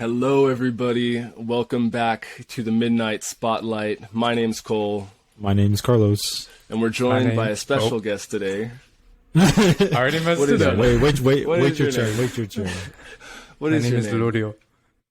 Hello, everybody. Welcome back to the Midnight Spotlight. My name's Cole. My name's Carlos. And we're joined by a special guest today. I already messed it up. Wait your turn. Wait your turn. What is your name? Lorio.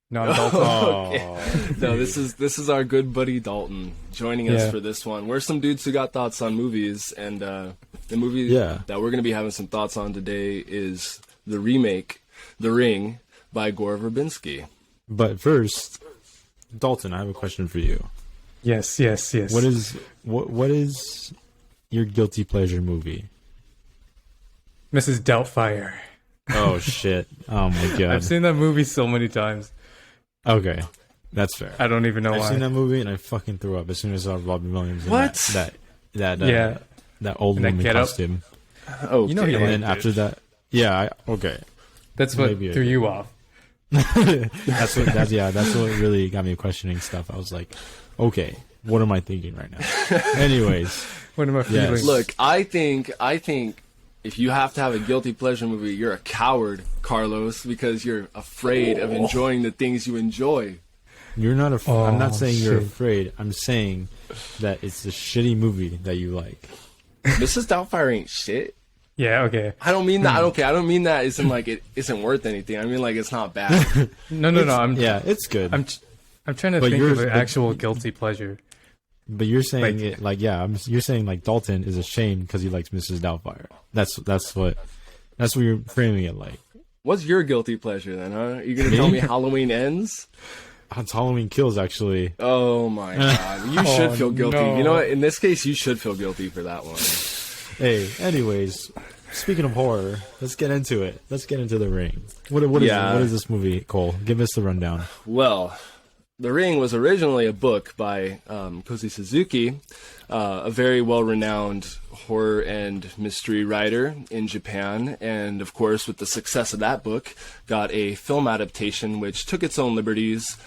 No, I'm Dalton. Okay. No, this is our good buddy Dalton joining us for this one. We're some dudes who got thoughts on movies, and the movie that we're going to be having some thoughts on today is the remake, The Ring, by Gore Verbinski. But first, Dalton, I have a question for you. Yes. What is your guilty pleasure movie? Mrs. Doubtfire. Oh shit! Oh my god! I've seen that movie so many times. Okay, that's fair. I don't even know why. I've seen that movie and I fucking threw up as soon as I saw Robin Williams in What? that old And that woman getup. costume. Oh, You know he And liked then it. after that, okay. That's what Maybe I threw did. you off. That's what really got me questioning stuff. I was like, okay, what am I thinking right now? Anyways, What am I feeling? Look, I think if you have to have a guilty pleasure movie, you're a coward, Carlos, because you're afraid of enjoying the things you enjoy. you're not I'm not saying you're shit. afraid. I'm saying that it's a shitty movie that you like. Mrs. Doubtfire ain't shit. Yeah, okay. I don't mean that. I don't mean that. Isn't like it isn't worth anything. I mean like it's not bad. No. Yeah, it's good. I'm trying to But think of yours- an but- actual guilty pleasure. But you're saying Like- you're saying like Dalton is ashamed because he likes Mrs. Doubtfire. That's what you're framing it like. What's your guilty pleasure then, huh? You gonna tell me Halloween Ends? It's Halloween Kills actually. Oh my god. You should feel guilty. no. You know what? In this case, you should feel guilty for that one. Hey, anyways, speaking of horror, let's get into it. Let's get into The Ring. What is this movie, Cole? Give us the rundown. Well, The Ring was originally a book by Kozi Suzuki, a very well-renowned horror and mystery writer in Japan, and of course, with the success of that book, got a film adaptation which took its own liberties.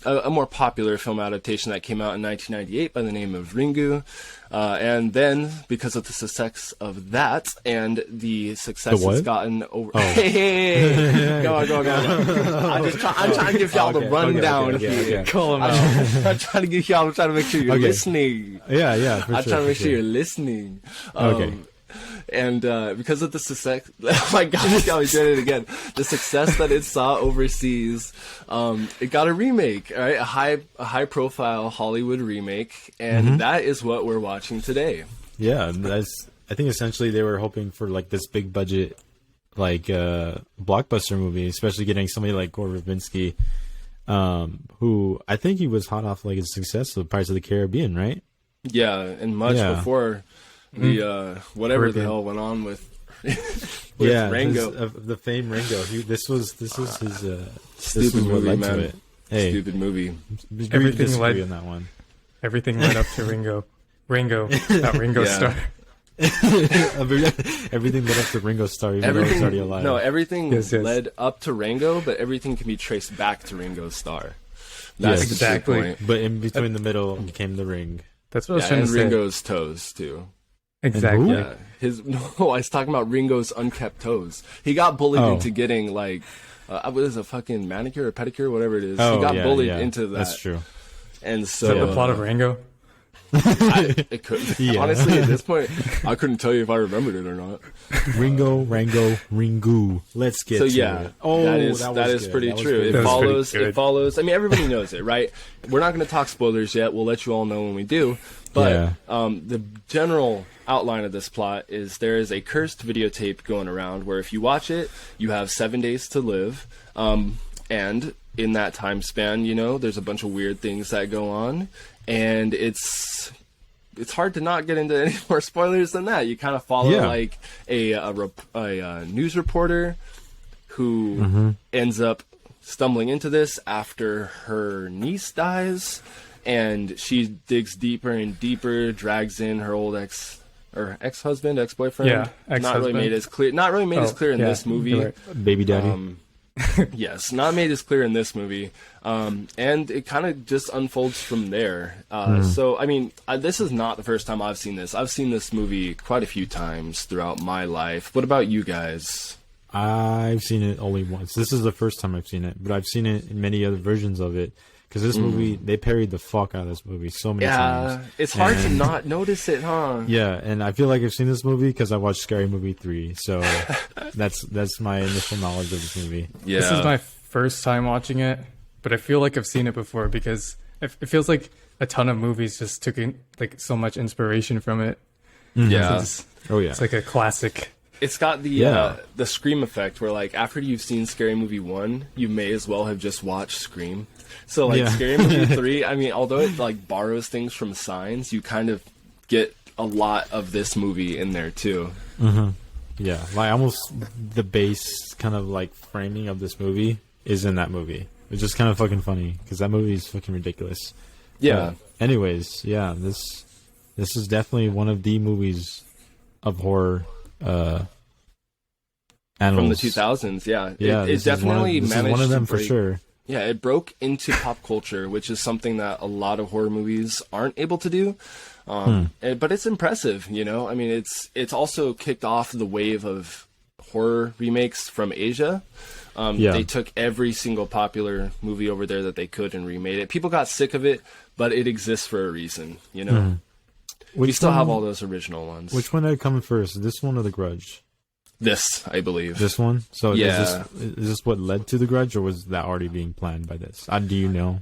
A more popular film adaptation that came out in 1998 by the name of Ringu. And then, because of the success of that, and the success it's gotten over... Oh. Hey, go on. I'm trying to give y'all the rundown here. Call him out. I'm trying to make sure you're listening. Yeah, for I'm sure. trying to make sure you're listening. Okay. And because of the success, oh my gosh, I was doing it again. The success that it saw overseas, it got a remake, right? A high profile Hollywood remake, and that is what we're watching today. Yeah, I think essentially they were hoping for like this big budget, like blockbuster movie, especially getting somebody like Gore Verbinski, who I think he was hot off like his success of Pirates of the Caribbean, right? Yeah, and much before the whatever the hell went on with Rango. The famed Rango. This was his Stupid what movie, led man. to it. Hey, Stupid movie. Everything led on that one. Everything led up to Ringo, not Ringo Starr. Everything led up to Ringo Starr, even though he's already alive. No, everything Yes. led up to Rango, but everything can be traced back to Ringo Starr. That's Yes. the Exactly. point. But in between the middle came the Ring. That's what I was Yeah, trying and to say. Ringo's toes too. Exactly. Yeah, I was talking about Ringo's unkept toes. He got bullied into getting like, what is a fucking manicure or pedicure, whatever it is. He got bullied into that. That's true. And Is so that the plot of Rango? it could. Yeah. Honestly, at this point, I couldn't tell you if I remembered it or not. Ringo, Rango, Ringu. Let's get So to yeah, it. Oh, that is good. pretty That was true. good. That was pretty It good. follows. I mean, everybody knows it, right? We're not going to talk spoilers yet. We'll let you all know when we do. But the general outline of this plot is there is a cursed videotape going around where if you watch it, you have 7 days to live. And in that time span, there's a bunch of weird things that go on, and it's hard to not get into any more spoilers than that. You kind of follow like a news reporter who ends up stumbling into this after her niece dies, and she digs deeper and deeper, drags in her old ex-husband, ex-boyfriend. Yeah, Not really ex-husband. made as clear. Not really made as clear in this movie. you're right. Baby daddy. Yes, not made as clear in this movie, and it kind of just unfolds from there. So, I mean, this is not the first time I've seen this. I've seen this movie quite a few times throughout my life. What about you guys? I've seen it only once. This is the first time I've seen it, but I've seen it in many other versions of it. Because this movie, they parried the fuck out of this movie so many times. Yeah, it's hard to not notice it, huh? Yeah, and I feel like I've seen this movie because I watched Scary Movie 3. So that's my initial knowledge of this movie. Yeah. This is my first time watching it, but I feel like I've seen it before because it feels like a ton of movies just took in, like so much inspiration from it. Yeah. Oh yeah. It's like a classic. It's got the Scream effect where, like, after you've seen Scary Movie 1, you may as well have just watched Scream. So, like, Scary Movie 3, I mean, although it, like, borrows things from Signs, you kind of get a lot of this movie in there, too. Mm-hmm. Yeah, like, almost the base kind of, like, framing of this movie is in that movie. It's just kind of fucking funny, because that movie is fucking ridiculous. Yeah. Anyways, yeah, this is definitely one of the movies of horror animals. From the 2000s, yeah. Yeah, it definitely managed is one of them to break, for sure. Yeah, it broke into pop culture, which is something that a lot of horror movies aren't able to do. But it's impressive, you know? I mean, it's also kicked off the wave of horror remakes from Asia. They took every single popular movie over there that they could and remade it. People got sick of it, but it exists for a reason, you know? We still have all those original ones. Which one had come first, this one or The Grudge? This, I believe. This one? So yeah. is this what led to The Grudge, or was that already being planned by this? Do you know?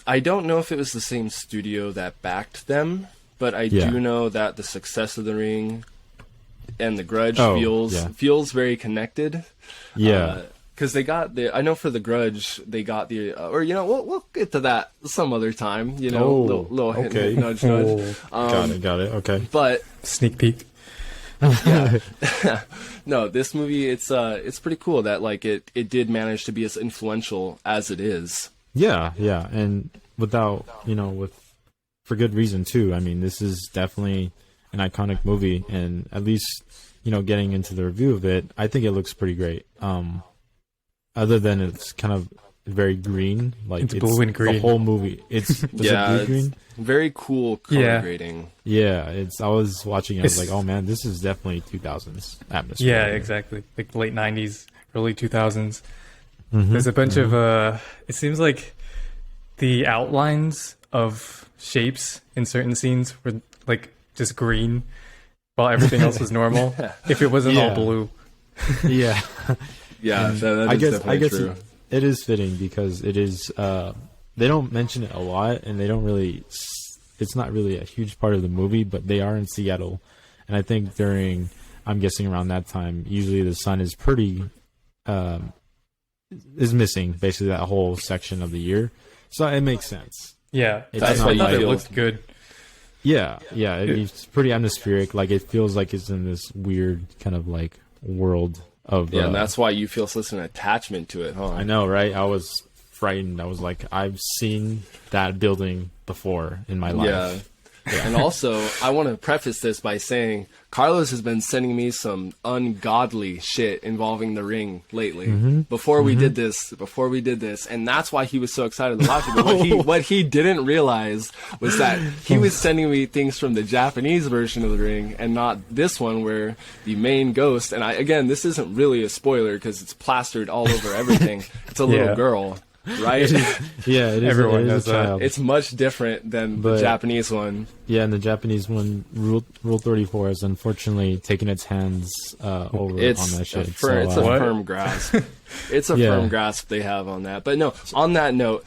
I don't know if it was the same studio that backed them, but I do know that the success of The Ring and The Grudge feels very connected. Yeah. Because they got I know for The Grudge, they got or, you know, we'll get to that some other time, you know, little okay. hint, nudge, nudge. Got it, okay. But Sneak peek. yeah. No, this movie, it's pretty cool that, like, it did manage to be as influential as it is. Yeah, and without, you know, for good reason too. I mean, this is definitely an iconic movie, and at least, you know, getting into the review of it, I think it looks pretty great. Other than it's kind of very green, like it's blue and green. The whole movie, it's green. Very cool color grading. Yeah, I was watching it, I was like, oh man, this is definitely 2000s atmosphere. Yeah, exactly. Like late 90s, early 2000s. There's a bunch of it seems like the outlines of shapes in certain scenes were like just green while everything else was normal. If it wasn't all blue. Yeah. Yeah, that is definitely true. It is fitting because it is they don't mention it a lot, and they don't really, it's not really a huge part of the movie, but they are in Seattle, and I think I'm guessing around that time, usually the sun is pretty is missing basically that whole section of the year, so it makes sense. Yeah, that's why it looked good. Yeah, it's pretty atmospheric. Like, it feels like it's in this weird kind of like world of and that's why you feel such an attachment to it, huh? I know, right? I was frightened. I was like, I've seen that building before in my life. Yeah. And also, I want to preface this by saying Carlos has been sending me some ungodly shit involving The Ring lately. Before we did this, and that's why he was so excited to watch it. But what he didn't realize was that he was sending me things from the Japanese version of The Ring and not this one, where the main ghost, and again, this isn't really a spoiler because it's plastered all over everything. It's a little girl. Right? It is. Everyone it knows is a child. It's much different than the Japanese one. Yeah, and the Japanese one, Rule 34, has unfortunately taken its hands over on that shit. It's a firm grasp. It's a firm grasp they have on that. But no, on that note,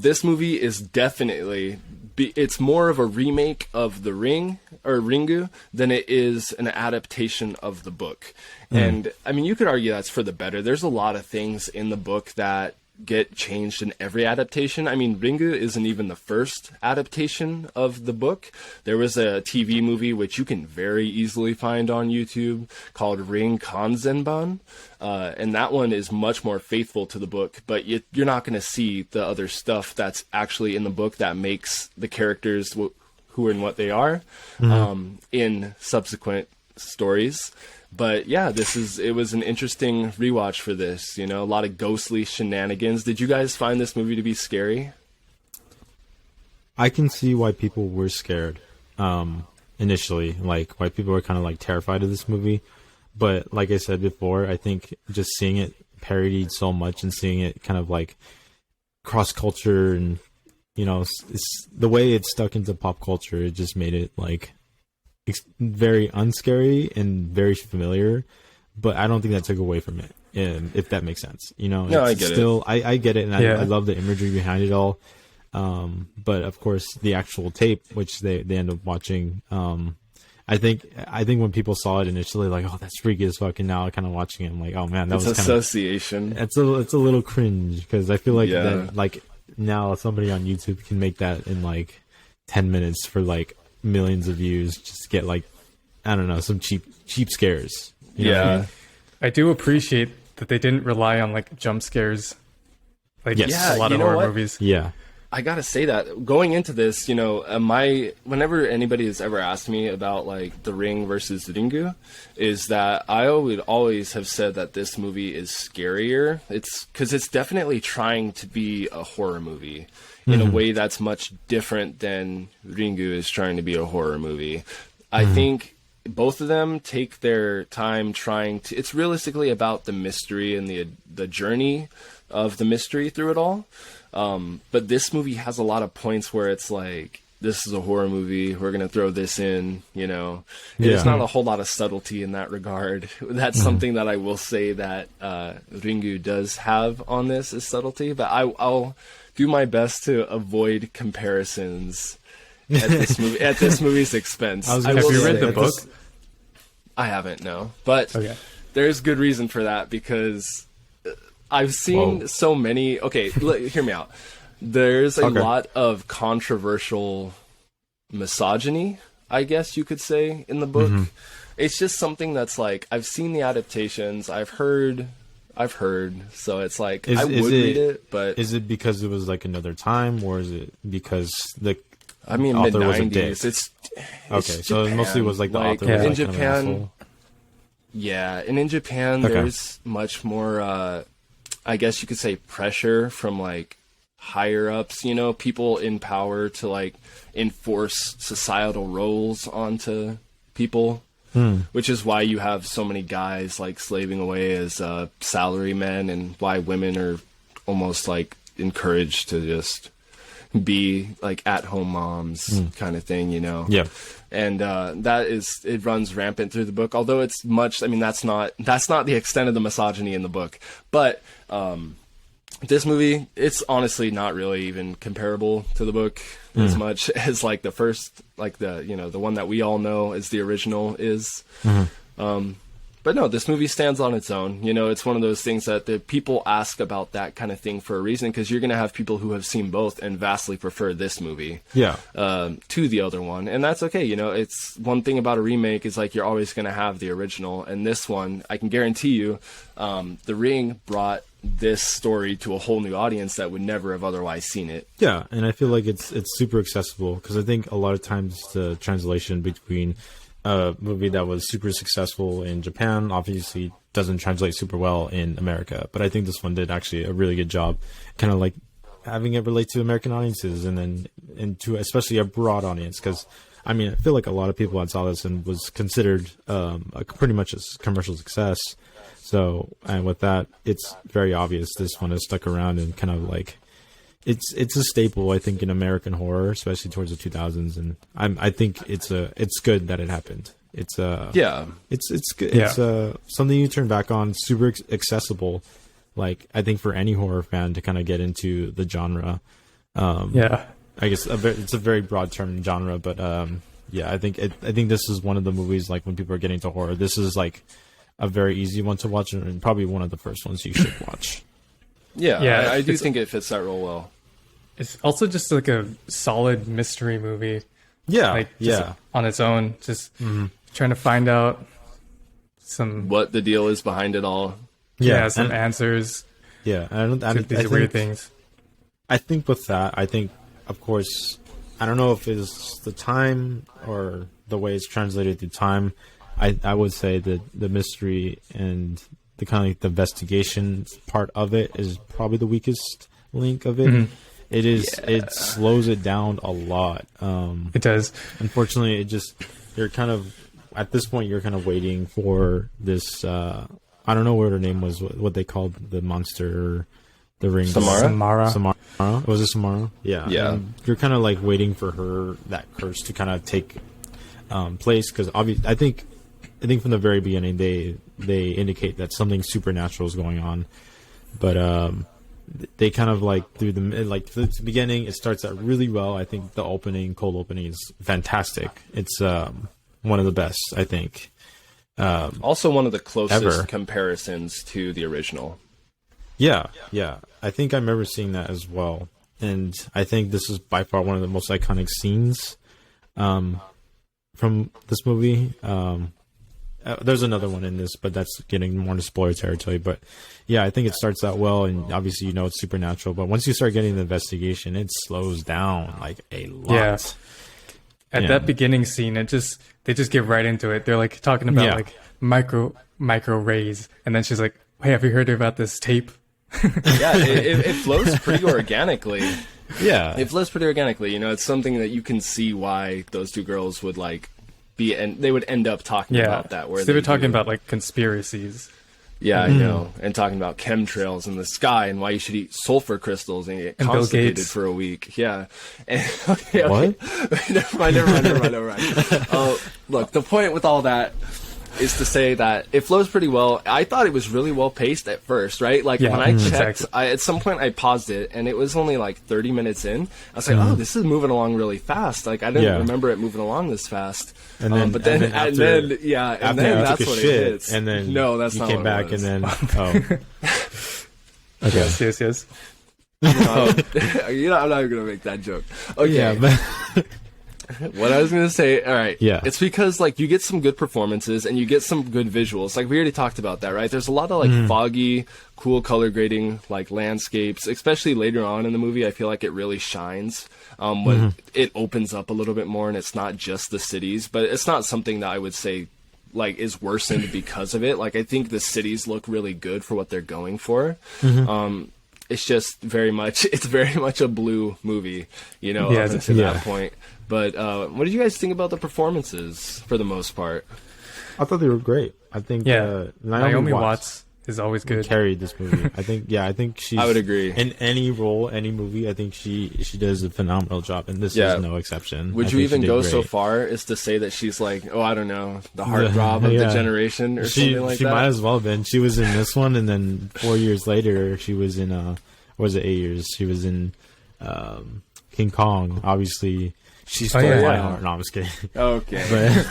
this movie is definitely... it's more of a remake of The Ring, or Ringu, than it is an adaptation of the book. And, I mean, you could argue that's for the better. There's a lot of things in the book that get changed in every adaptation. I mean, Ringu isn't even the first adaptation of the book. There was a TV movie which you can very easily find on YouTube called Ring Kanzenban, and that one is much more faithful to the book, but you're not going to see the other stuff that's actually in the book that makes the characters who and what they are in subsequent stories. But yeah, it was an interesting rewatch for this, you know, a lot of ghostly shenanigans. Did you guys find this movie to be scary? I can see why people were scared initially, like why people were kind of like terrified of this movie. But like I said before, I think just seeing it parodied so much and seeing it kind of like cross culture and, you know, it's the way it stuck into pop culture, it just made it like very unscary and very familiar. But I don't think that took away from it, if that makes sense. You know, no, I get it. I get it, and I love the imagery behind it all. But of course, the actual tape, which they end up watching, I think when people saw it initially, like, oh, that's freaky as fuck, and now kind of watching it, I'm like, oh man, that was kind association. It's a little cringe because I feel like that, like now somebody on YouTube can make that in like 10 minutes for like millions of views, just get like, I don't know, some cheap scares. You know what I mean? I do appreciate that they didn't rely on like jump scares, like a lot of horror movies. Yeah. I gotta say that going into this, you know, whenever anybody has ever asked me about like The Ring versus Ringu, is that I would always have said that this movie is scarier. It's because it's definitely trying to be a horror movie in a way that's much different than Ringu is trying to be a horror movie. I think both of them take their time trying to. It's realistically about the mystery and the journey of the mystery through it all. But this movie has a lot of points where it's like, this is a horror movie, we're going to throw this in, you know. There's not a whole lot of subtlety in that regard. That's something that I will say that Ringu does have on this, is subtlety. But I'll do my best to avoid comparisons at this movie's expense. Have you read the book? I haven't, no. But there's good reason for that, because I've seen so many. Okay, hear me out. There's a lot of controversial misogyny, I guess you could say, in the book. It's just something that's like, I've seen the adaptations, I've heard. So it's like, I would read it, but is it because it was like another time, or is it because the mid-90s? It's okay, so it mostly was like the author was in like Japan. And in Japan, there's much more. I guess you could say pressure from like higher ups, you know, people in power to like enforce societal roles onto people, which is why you have so many guys like slaving away as salarymen, and why women are almost like encouraged to just be like at-home moms kind of thing, you know. And it runs rampant through the book, although it's much, I mean, that's not the extent of the misogyny in the book. But this movie, it's honestly not really even comparable to the book as much as like the first, like the one that we all know as the original is. But no, this movie stands on its own. You know, it's one of those things that the people ask about that kind of thing for a reason, because you're going to have people who have seen both and vastly prefer this movie to the other one. And that's okay. You know, it's one thing about a remake is like, you're always going to have the original. And this one, I can guarantee you, The Ring brought this story to a whole new audience that would never have otherwise seen it. Yeah, and I feel like it's super accessible, because I think a lot of times the translation between a movie that was super successful in Japan obviously doesn't translate super well in America, but I think this one did actually a really good job kind of like having it relate to American audiences, and then into especially a broad audience, because I mean, I feel like a lot of people that saw this and was considered pretty much a commercial success. So, and with that, it's very obvious this one has stuck around and kind of like it's a staple, I think, in American horror, especially towards the 2000s. And I think it's good that it happened. It's good. It's something you turn back on, super accessible. Like, I think for any horror fan to kind of get into the genre. I guess it's a very broad term, genre, but I think this is one of the movies, like when people are getting to horror, this is like a very easy one to watch, and probably one of the first ones you should watch. I do think it fits that role well. It's also just like a solid mystery movie. On its own, just trying to find out what the deal is behind it all. Some answers. To these weird things. I think with that, of course, I don't know if it's the time or the way it's translated through time. I would say that the mystery and the kind of like the investigation part of it is probably the weakest link of it. It is. It slows it down a lot. It does. Unfortunately, you're kind of at this point you're kind of waiting for this. I don't know what her name was. What they called the monster, or the ring. Samara. Was it Samara? Yeah. Yeah. And you're kind of like waiting for that curse to kind of take place, because obviously I think from the very beginning they indicate that something supernatural is going on, but they kind of like through the beginning it starts out really well. I think the cold opening is fantastic. It's one of the best, I think. Also one of the closest ever. comparisons to the original. Yeah. I think I remember seeing that as well, and I think this is by far one of the most iconic scenes from this movie. There's another one in this, but that's getting more into spoiler territory. But yeah, I think it starts out well, and obviously it's supernatural. But once you start getting the investigation, it slows down like a lot. Yeah. At that beginning scene, they just get right into it. They're like talking about like micro rays, and then she's like, "Hey, have you heard about this tape?" Yeah, it flows pretty organically. Yeah, it flows pretty organically. It's something that you can see why those two girls would like be, and they would end up talking about that. Where they were talking about like conspiracies. Yeah, I know, and talking about chemtrails in the sky and why you should eat sulfur crystals and get constipated for a week. Yeah. And, what? Never mind. Look, the point with all that is to say that it flows pretty well. I thought it was really well paced at first, right? Like when I checked, at some point I paused it, and it was only like 30 minutes in. I was like, oh, this is moving along really fast. Like I didn't remember it moving along this fast. And then, then that's what it hits. And then that's you not came what back, it was. and then Okay. Yes. I'm not even gonna make that joke. Okay. Yeah, but what I was going to say, all right. Yeah. It's because, like, you get some good performances and you get some good visuals. Like, we already talked about that, right? There's a lot of, like, foggy, cool color grading, like, landscapes. Especially later on in the movie, I feel like it really shines when it opens up a little bit more and it's not just the cities. But it's not something that I would say, like, is worsened because of it. Like, I think the cities look really good for what they're going for. It's just very much a blue movie, up to that point. But what did you guys think about the performances for the most part? I thought they were great. I think Naomi Watts is always good. Carried this movie. I think she's. I would agree. In any role, any movie, I think she does a phenomenal job, and this is no exception. Would you even go so far as to say that she's like, I don't know, the heartthrob of the generation or something like that? She might as well have been. She was in this one, and then 4 years later, she was in. Or was it 8 years? She was in King Kong. Obviously. She's still my heart. No, I'm just kidding. Okay.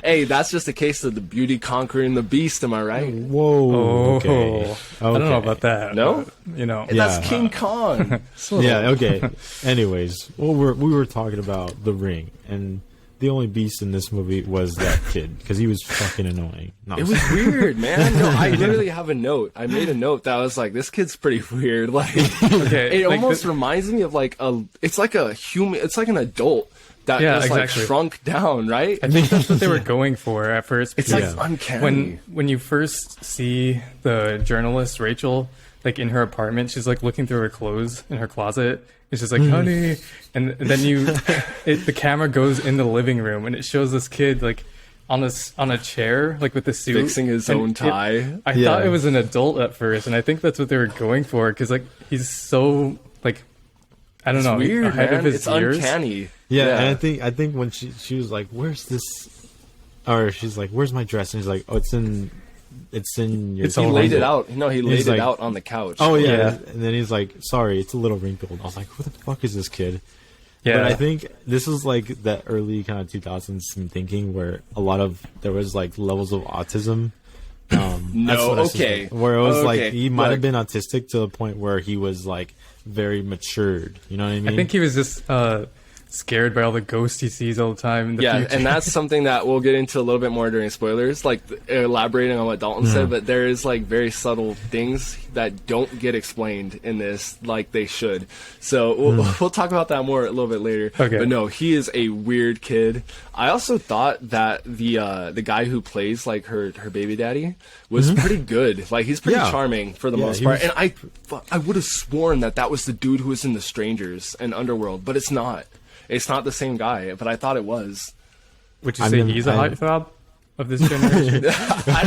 Hey, that's just a case of the beauty conquering the beast, am I right? Whoa. Okay. I don't know about that. No? But, that's King Kong. Okay. Anyways, we were talking about The Ring, and the only beast in this movie was that kid, because he was fucking annoying. It was weird, man. No, I literally have a note. I made a note that was like, this kid's pretty weird. Like, it almost reminds me of like it's like a human, it's like an adult that is like shrunk down, right? I think that's what they were going for at first. It's like uncanny. When you first see the journalist, Rachel, like in her apartment, she's like looking through her clothes in her closet. It's just like, honey, and then the camera goes in the living room and it shows this kid like on a chair, like with the suit, fixing his own tie. I thought it was an adult at first, and I think that's what they were going for, because like he's so like, I don't know, weird, ahead of his years. Uncanny. Yeah, and I think when she was like, "Where's this?" Or she's like, "Where's my dress?" And he's like, "Oh, it's in your." He laid it out. No, he laid it out on the couch. Oh yeah. And then he's like, "Sorry, it's a little wrinkled." I was like, "Who the fuck is this kid?" Yeah. But I think this is like that early kind of 2000s thinking where there was like levels of autism. Where it was like he might have been autistic to the point where he was like very matured. You know what I mean? I think he was just scared by all the ghosts he sees all the time in the future. And that's something that we'll get into a little bit more during spoilers, like elaborating on what Dalton said, but there is like very subtle things that don't get explained in this like they should. So we'll talk about that more a little bit later. Okay. But no, he is a weird kid. I also thought that the guy who plays like her baby daddy was pretty good. Like he's pretty charming for the most part. And I would have sworn that was the dude who was in The Strangers and Underworld, but it's not. It's not the same guy, but I thought it was. Would you say he's a heartthrob? of this generation? I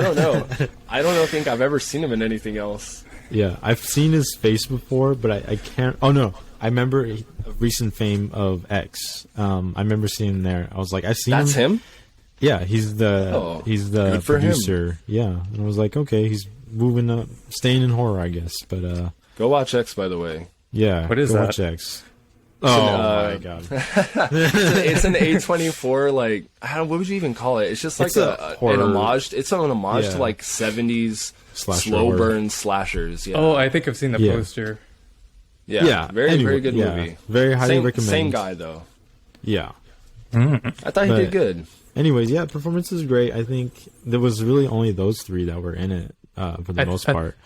don't know. I don't think I've ever seen him in anything else. Yeah, I've seen his face before, but I can't. Oh no, I remember a recent fame of X. I remember seeing him there. I was like, I've seen That's him. Yeah, he's the good for producer. Him. Yeah, and I was like, okay, he's moving up, staying in horror, I guess. But go watch X, by the way. Yeah, what is go that? Watch X. Oh my god! It's an A24 like what would you even call it? It's just like an homage. It's an homage to like 70s slow burn slashers. Yeah. Oh, I think I've seen the poster. Yeah. Very good movie. Very highly recommend. Same guy though. Yeah. I thought he did good. Anyways, yeah, performance is great. I think there was really only those three that were in it for the most part.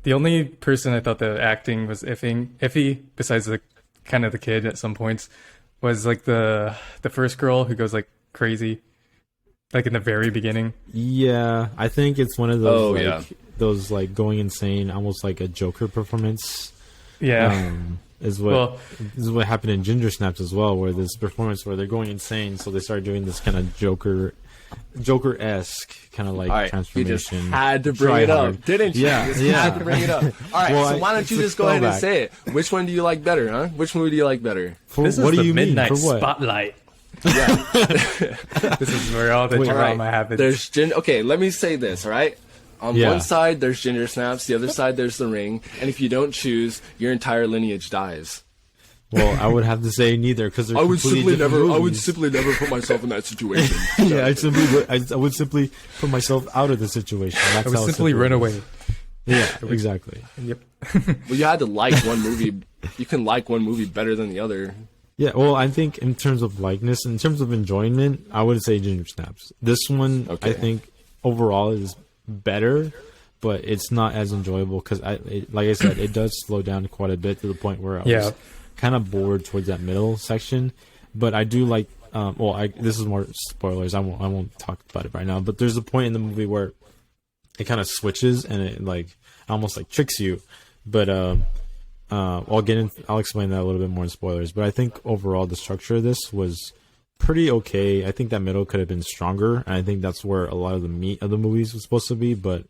The only person I thought the acting was iffy, besides the kind of the kid at some points, was like the first girl who goes like crazy, like in the very beginning. Yeah, I think it's one of those those like going insane, almost like a Joker performance. Yeah, is what happened in Ginger Snaps as well, where this performance where they're going insane, so they start doing this kind of Joker-esque kind of like transformation. You just had to bring it up, didn't you? Yeah, you just had to bring it up. All right, so why don't you just go ahead and say it? Which one do you like better, huh? Which movie do you like better? This is the Midnite Spotlight. Yeah. This is where all the drama happens. Okay, let me say this, all right? On one side, there's Ginger Snaps. The other side, there's The Ring. And if you don't choose, your entire lineage dies. Well, I would have to say neither, because I would simply never put myself in that situation. Yeah, I would simply put myself out of the situation. That's I would simply run away. Yeah, exactly. Yep. Well, you had to like one movie. You can like one movie better than the other. Yeah, well, I think in terms of likeness, in terms of enjoyment, I would say Ginger Snaps. This one, I think, overall is better, but it's not as enjoyable because, like I said, it does slow down quite a bit to the point where I was kind of bored towards that middle section. But I do like, this is more spoilers. I won't talk about it right now. But there's a point in the movie where it kind of switches and it like almost like tricks you. But I'll explain that a little bit more in spoilers. But I think overall the structure of this was pretty okay. I think that middle could have been stronger, and I think that's where a lot of the meat of the movies was supposed to be. But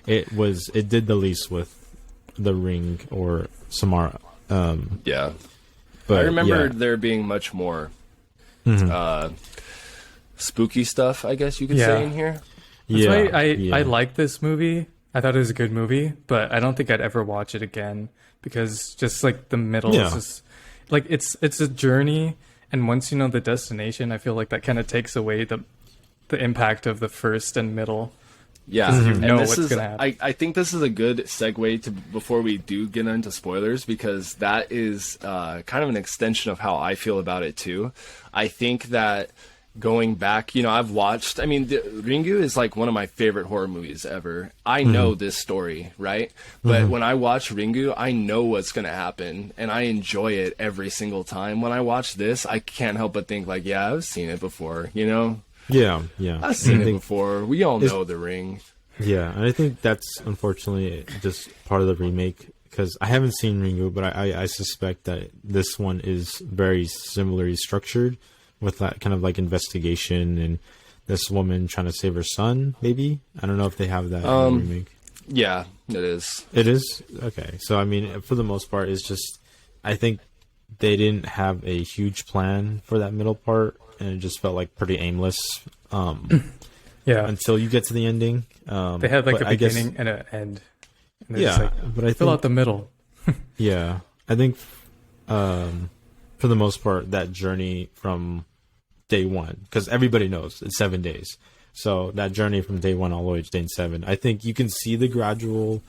it did the least with The Ring or Samara. But I remember there being much more spooky stuff, I guess you could say, in here. That's why I like this movie. I thought it was a good movie, but I don't think I'd ever watch it again because just like the middle is just like it's a journey, and once you know the destination, I feel like that kind of takes away the impact of the first and middle. Yeah, you know what's gonna happen. I think this is a good segue to before we do get into spoilers, because that is kind of an extension of how I feel about it too. I think that going back, I've watched, Ringu is like one of my favorite horror movies ever. I know this story, right? But when I watch Ringu, I know what's going to happen, and I enjoy it every single time. When I watch this, I can't help but think like, yeah, I've seen it before, Yeah. I've seen it before. We all know The Ring. Yeah, and I think that's unfortunately just part of the remake, because I haven't seen Ringu, but I suspect that this one is very similarly structured, with that kind of like investigation and this woman trying to save her son, maybe? I don't know if they have that in the remake. Yeah, it is. It is? Okay. So, for the most part, it's just, I think they didn't have a huge plan for that middle part, and it just felt like pretty aimless. Until you get to the ending. They had like a beginning and an end. And but I fill out the middle. Yeah. I think, for the most part, that journey from day one, because everybody knows it's 7 days, so that journey from day one all the way to day 7, I think you can see the gradual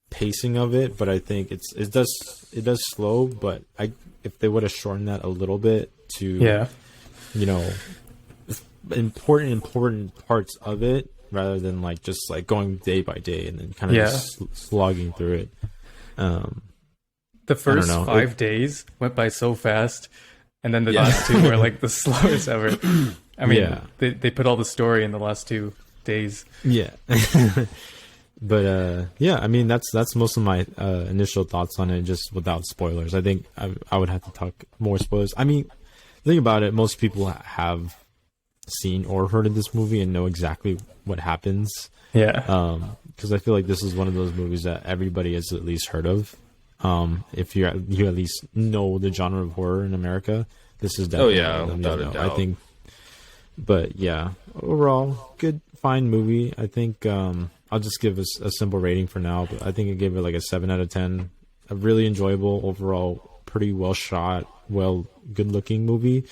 pacing of it, but I think it does slow. But if they would have shortened that a little bit to important parts of it, rather than like just like going day by day and then kind of just slogging through it. The first 5 days went by so fast, and then the last 2 were like the slowest ever. They put all the story in the last 2 days. Yeah. But that's most of my initial thoughts on it, just without spoilers. I think I would have to talk more spoilers. Think about it. Most people have seen or heard of this movie and know exactly what happens. Yeah. Because I feel like this is one of those movies that everybody has at least heard of. If you at least know the genre of horror in America, this is definitely without a doubt. I think. But yeah, overall, good, fine movie. I think I'll just give us a simple rating for now. But I think I gave it like a 7 out of 10. A really enjoyable, overall, pretty well shot, good looking movie.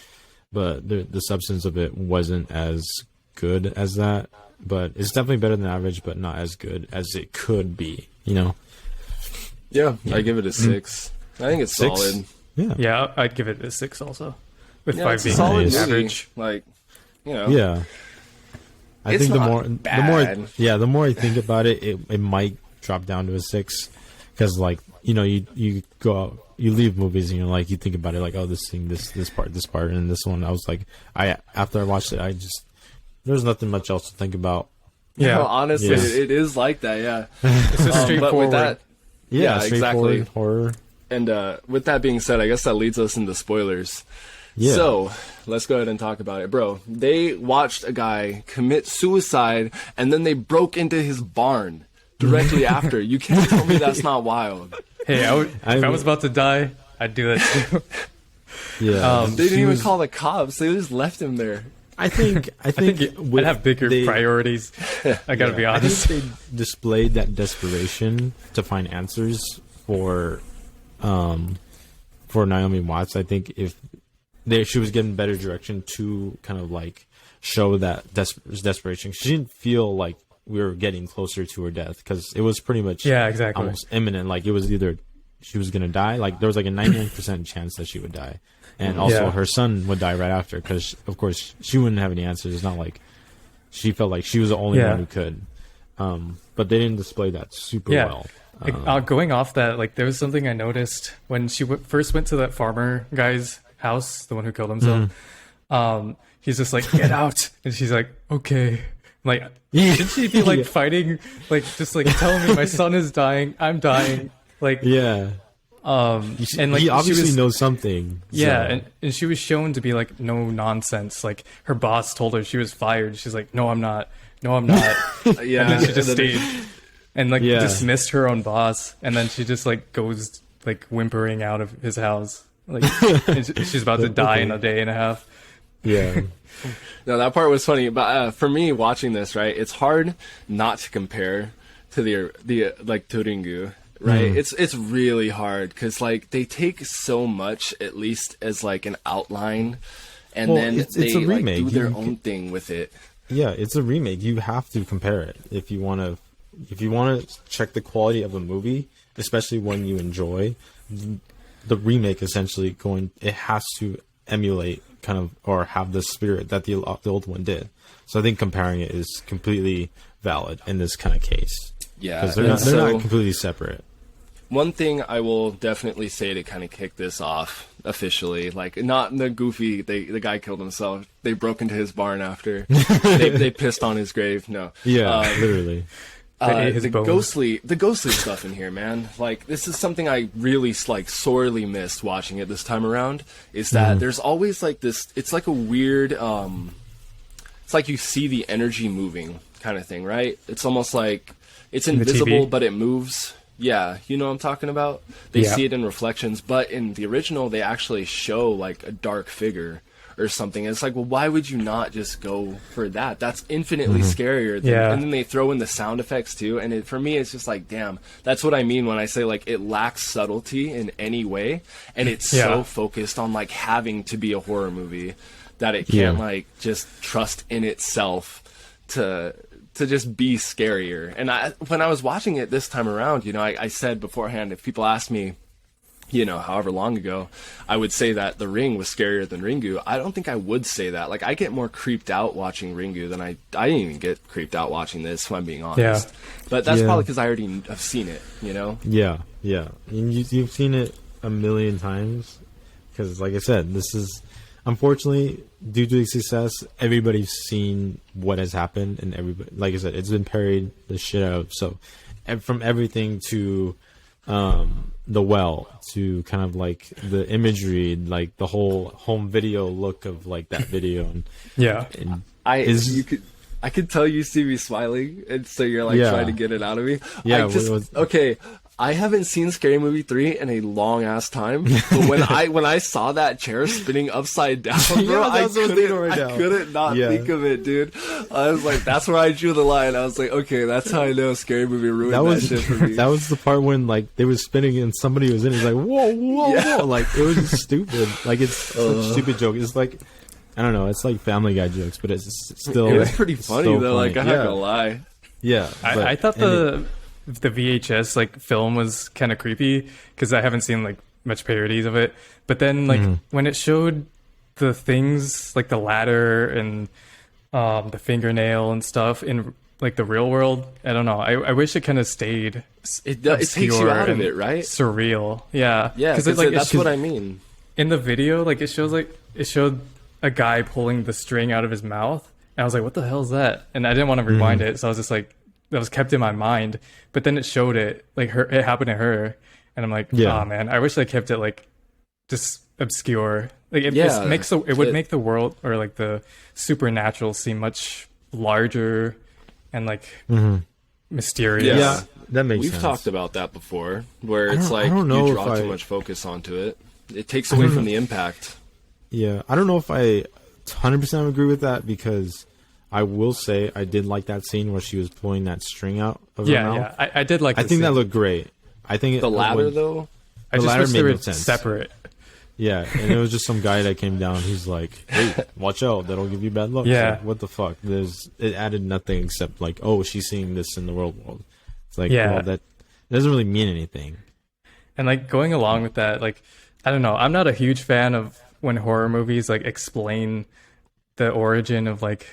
But the substance of it wasn't as good as that. But it's definitely better than average, but not as good as it could be. Yeah, I give it a 6. I think it's 6? solid. Yeah, I'd give it a 6 also. With Yeah, 5 it's a being solid movie. average. Like, Yeah. I It's think the not bad. more I think about it, it might drop down to a 6, because like you go out, you leave movies and you're like, you think about it like, oh, this thing, this part, and this one. I was like, after I watched it, there's nothing much else to think about. Yeah, No, honestly, it is like that. Yeah, it's just but straightforward. with that, Yeah, exactly. straightforward horror. And with that being said, I guess that leads us into spoilers. Yeah. So let's go ahead and talk about it, bro. They watched a guy commit suicide, and then they broke into his barn directly after. You can't tell me that's not wild. Hey, if I was about to die, I'd do that too. Yeah, They didn't even call the cops. They just left him there. I think I'd have bigger priorities. I gotta be honest. I think they displayed that desperation to find answers for Naomi Watts. I think if she was given better direction to kind of like show that desperation, she didn't feel like we were getting closer to her death, because it was pretty much exactly almost imminent. Like it was either she was gonna die, like there was like a 99% chance that she would die. And also her son would die right after, because, of course, she wouldn't have any answers. It's not like she felt like she was the only one who could. But they didn't display that super well. Going off that, like, there was something I noticed when she first went to that farmer guy's house, the one who killed himself. He's just like, get out. And she's like, okay. Like, should she be, like, fighting? Like, just, like, telling me my son is dying. I'm dying. Like, yeah. And like he obviously was, knows something. Yeah, and she was shown to be like no nonsense. Like her boss told her she was fired. She's like, no, I'm not. No, I'm not. Yeah, and then she just stayed and like dismissed her own boss. And then she just like goes like whimpering out of his house. Like and she's about to die in a day and a half. Yeah. No, that part was funny. But for me, watching this, right, it's hard not to compare to the like Turingu. Right, it's really hard because like they take so much, at least as like an outline, and then they a remake. Like, do their own thing with it. Yeah, it's a remake. You have to compare it if you want to check the quality of a movie, especially one you enjoy. The remake essentially it has to emulate kind of or have the spirit that the old one did. So I think comparing it is completely valid in this kind of case. Yeah, because they're not completely separate. One thing I will definitely say to kind of kick this off officially, like not the goofy, the guy killed himself. They broke into his barn after. they pissed on his grave. No. Yeah, literally. The ghostly stuff in here, man. Like this is something I really like sorely missed watching it this time around. Is that there's always like this? It's like a weird. It's like you see the energy moving kind of thing, right? It's almost like it's invisible, but it moves. Yeah, you know what I'm talking about? They see it in reflections, but in the original, they actually show, like, a dark figure or something. And it's like, well, why would you not just go for that? That's infinitely scarier. And then they throw in the sound effects, too. And for me, it's just like, damn, that's what I mean when I say, like, it lacks subtlety in any way. And it's so focused on, like, having to be a horror movie that it can't, like, just trust in itself to just be scarier. And when I was watching it this time around, you know, I said beforehand, if people asked me, you know, however long ago, I would say that The Ring was scarier than Ringu. I don't think I would say that. Like, I get more creeped out watching Ringu than I didn't even get creeped out watching this, if I'm being honest. But that's probably because I already have seen it, you know? Yeah. And you've seen it a million times. Because, like I said, this is... Unfortunately, due to the success, everybody's seen what has happened, and everybody, like I said, it's been parried the shit out of. So, from everything to the well to kind of like the imagery, like the whole home video look of like that video. And and I could tell you see me smiling, and so you're like trying to get it out of me. Yeah, okay. I haven't seen Scary Movie 3 in a long ass time, but when I saw that chair spinning upside down, bro, I couldn't not think of it, dude. I was like, that's where I drew the line. I was like, okay, that's how I know Scary Movie ruined that shit for me. That was the part when like they was spinning and somebody was in it. It's like, whoa, whoa, like it was just stupid. Like it's such a stupid joke. It's like, I don't know, it's like Family Guy jokes, but it's still. It was pretty funny though. Like I'm not gonna lie. Yeah, I thought the VHS like film was kind of creepy because I haven't seen like much parodies of it. But then like when it showed the things like the ladder and the fingernail and stuff in like the real world, I don't know. I wish it kind of stayed. It takes you out of it, right? Surreal, yeah. Because like that's what I mean. In the video, like it showed a guy pulling the string out of his mouth, and I was like, "What the hell is that?" And I didn't want to rewind it, so I was just like. That was kept in my mind, but then it showed it like it happened to her, and I'm like, oh man, I wish I kept it like just obscure. Like it would make the world or like the supernatural seem much larger and like mysterious. Yeah, that makes sense. We've talked about that before, where it's like you draw too much focus onto it. It takes away from the impact. Yeah, I don't know if I 100% agree with that because. I will say I did like that scene where she was pulling that string out of her mouth. Yeah, I did like. I think that looked great. I think the ladder though. I just wish they were separate. Yeah, and it was just some guy that came down. He's like, "Hey, watch out! That'll give you bad luck." Yeah, like, what the fuck? It added nothing except like, oh, she's seeing this in the real world. It's like, well, that doesn't really mean anything. And like going along with that, like I don't know, I'm not a huge fan of when horror movies like explain the origin of like.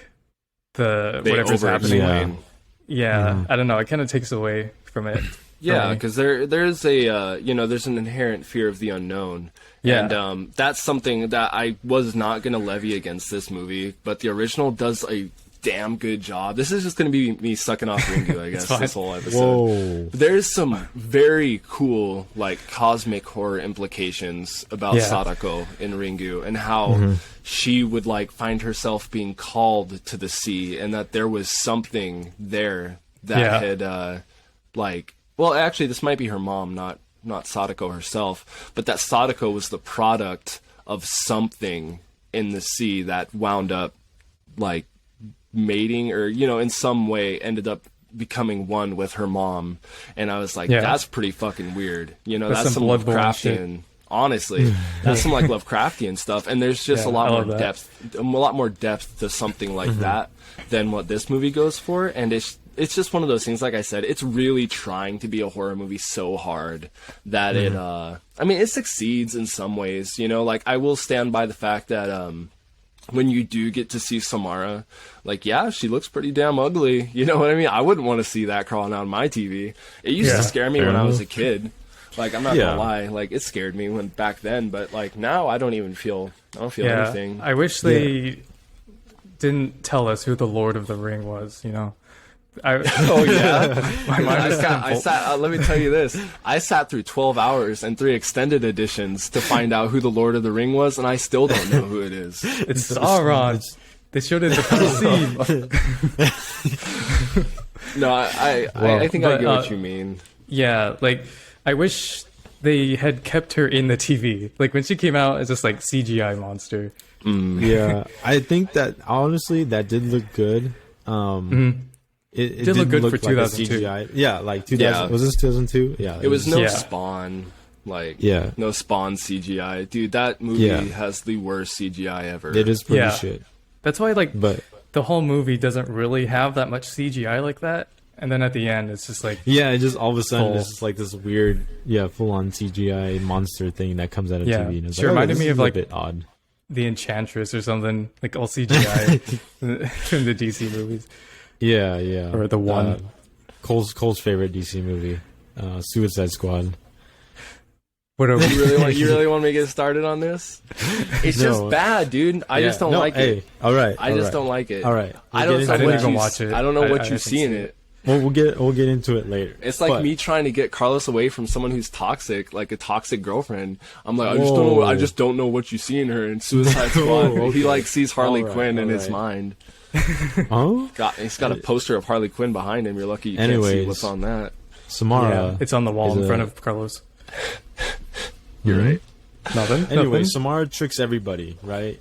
Whatever's happening. I don't know. It kind of takes away from it. Yeah, because there's a there's an inherent fear of the unknown. Yeah, and that's something that I was not going to levy against this movie, but the original does a damn good job. This is just going to be me sucking off Ringu, I guess, this whole episode. Whoa. There's some very cool, like, cosmic horror implications about Sadako in Ringu and how she would, like, find herself being called to the sea and that there was something there that had, well, actually, this might be her mom, not Sadako herself, but that Sadako was the product of something in the sea that wound up, like, mating or in some way ended up becoming one with her mom, and I was like, that's pretty fucking weird. That's some Lovecraftian. Honestly, that's some like Lovecraftian stuff, and there's just a lot more depth to something like that than what this movie goes for, and it's just one of those things. Like I said, it's really trying to be a horror movie so hard that it succeeds in some ways. Like I will stand by the fact that when you do get to see Samara, like, she looks pretty damn ugly. You know what I mean? I wouldn't want to see that crawling on my TV. It used to scare me when I was a kid. Like, I'm not gonna lie. Like, it scared me back then, but like now I don't feel anything. I wish they didn't tell us who the Lord of the Ring was, Let me tell you this. I sat through 12 hours and 3 extended editions to find out who the Lord of the Ring was, and I still don't know who it is. It's Sauron. They showed it in the first scene. No, I think I get what you mean. Yeah, like, I wish they had kept her in the TV. Like, when she came out as just, like, CGI monster. Yeah, I think that, honestly, that did look good. It did look good for like 2002. CGI. Yeah, like 2000. Yeah. Was this 2002? Yeah. It was no Spawn. Like, no Spawn CGI. Dude, that movie has the worst CGI ever. It is pretty shit. That's why, like, the whole movie doesn't really have that much CGI like that. And then at the end, it's just like... Yeah, it just all of a sudden, it's just like this weird, full-on CGI monster thing that comes out of TV. And it's reminded me of, like, a bit odd. The Enchantress or something. Like, all CGI from the DC movies. Yeah, yeah. Or the one. Cole's favorite DC movie, Suicide Squad. You really want me to get started on this? It's just bad, dude. I just don't like it. All right. I just don't like it. All right. I didn't even watch it. I don't know what you see in it. we'll get into it later. It's like me trying to get Carlos away from someone who's toxic, like a toxic girlfriend. I'm like, I just don't know what you see in her in Suicide Squad. Okay. He like sees Harley Quinn in his mind. Oh, He's got a poster of Harley Quinn behind him. You're lucky you can't see what's on that. Samara. It's on the wall in front of Carlos. You're right. Nothing. Anyway, Samara tricks everybody, right?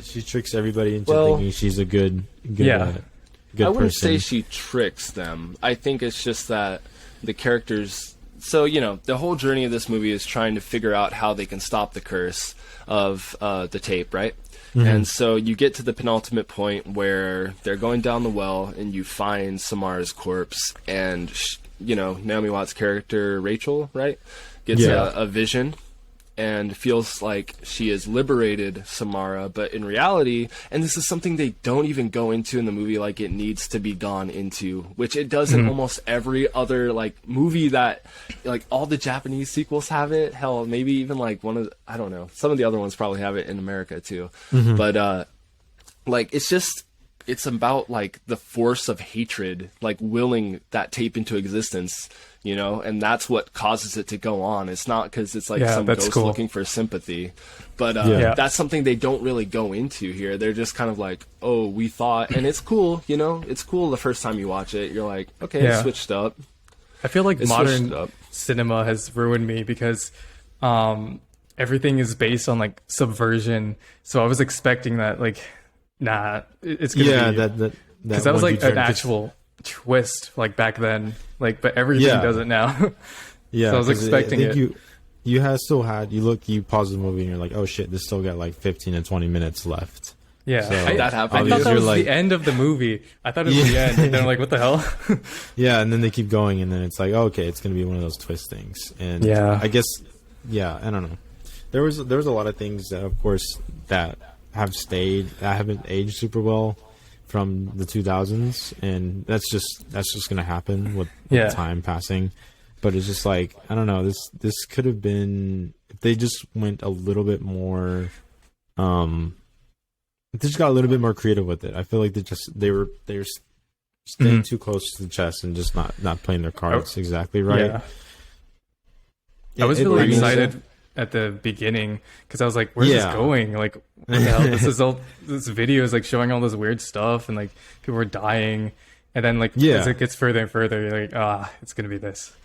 She tricks everybody into thinking she's a good I wouldn't say she tricks them. I think it's just that the characters... So, the whole journey of this movie is trying to figure out how they can stop the curse of the tape, right? Mm-hmm. And so you get to the penultimate point where they're going down the well and you find Samara's corpse and, Naomi Watts' character, Rachel, right? Gets a vision and feels like she has liberated Samara, but in reality, and this is something they don't even go into in the movie like it needs to be gone into, which it does in almost every other movie that all the Japanese sequels have it. Hell, maybe even I don't know, some of the other ones probably have it in America too. But it's about the force of hatred, willing that tape into existence, and that's what causes it to go on. It's not because it's some ghost looking for sympathy, but that's something they don't really go into here. They're just kind of we thought, and it's cool, it's cool the first time you watch it. You're like, okay, it's switched up. I feel like modern cinema has ruined me because everything is based on subversion. So I was expecting that nah, it's gonna be because that was an actual twist back then, but everything does it now. So I was expecting it. You pause the movie and you're like, oh shit, this still got 15 to 20 minutes left. Yeah, so that happened. I thought that was the end of the movie. I thought it was the end, and then I'm like, what the hell? Yeah, and then they keep going, and then it's okay, it's gonna be one of those twist things. And I guess, I don't know. There was a lot of things that, of course, that haven't aged super well from the 2000s, and that's just gonna happen with time passing. But it's just I don't know, this could have been, if they just went a little bit more they just got a little bit more creative with it. I feel like they were staying too close to the chest and just not playing their cards exactly right. I was really excited at the beginning because I was like, where's this going? What the hell? This video is showing all this weird stuff and people are dying, and then as it gets further and further, you're like, it's gonna be this.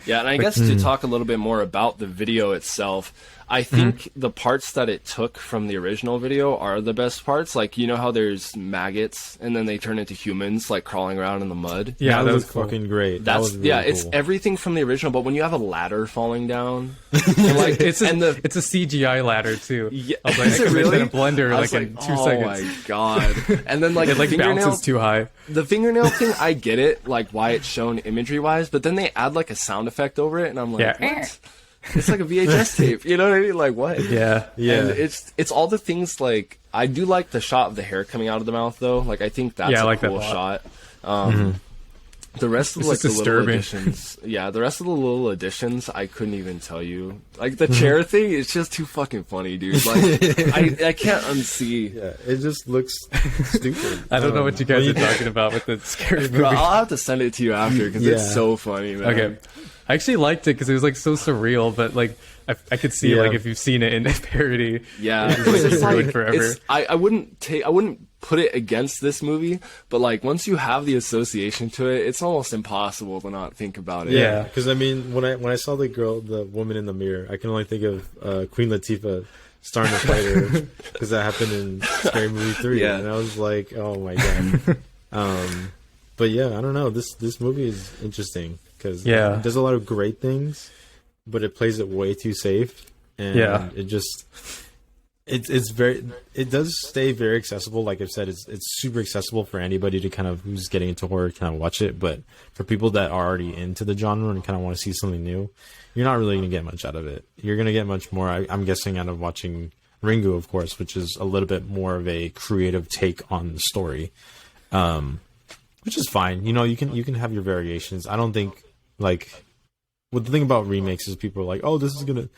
Yeah, and I guess to talk a little bit more about the video itself, I think the parts that it took from the original video are the best parts. How there's maggots and then they turn into humans crawling around in the mud. Yeah, that was cool. Fucking great. That's really cool. It's everything from the original, but when you have a ladder falling down, it's a CGI ladder too. Yeah, I was like, I can really? Make that in Blender in 2 seconds. Oh my god! And then it bounces too high. The fingernail thing, I get it, why it's shown imagery wise, but then they add a sound effect over it, and I'm like, what? It's like a VHS tape, you know what I mean? What? Yeah. And it's all the things I do like the shot of the hair coming out of the mouth though. I think that's a cool shot. The rest of the little additions, the rest of the little additions, I couldn't even tell you. The chair thing, it's just too fucking funny, dude. I can't unsee. Yeah, it just looks stupid. I don't know what you guys are talking about with the scary movie. Bro, I'll have to send it to you after because it's so funny, man. Okay. I actually liked it because it was so surreal, but I could see if you've seen it in a parody, it's ruined forever. I wouldn't put it against this movie, but once you have the association to it, it's almost impossible to not think about it. Yeah, because I mean, when I saw the woman in the mirror, I can only think of Queen Latifah starting to fight her because that happened in Scary Movie 3, and I was like, oh my god. But I don't know. This movie is interesting. Because it does a lot of great things, but it plays it way too safe, and it does stay very accessible. Like I've said, it's super accessible for anybody to who's getting into horror kind of watch it. But for people that are already into the genre and kind of want to see something new, you're not really gonna get much out of it. You're gonna get much more, I'm guessing, out of watching Ringu, of course, which is a little bit more of a creative take on the story, which is fine. You can have your variations. I don't think. What the thing about remakes is people are like, oh, this is gonna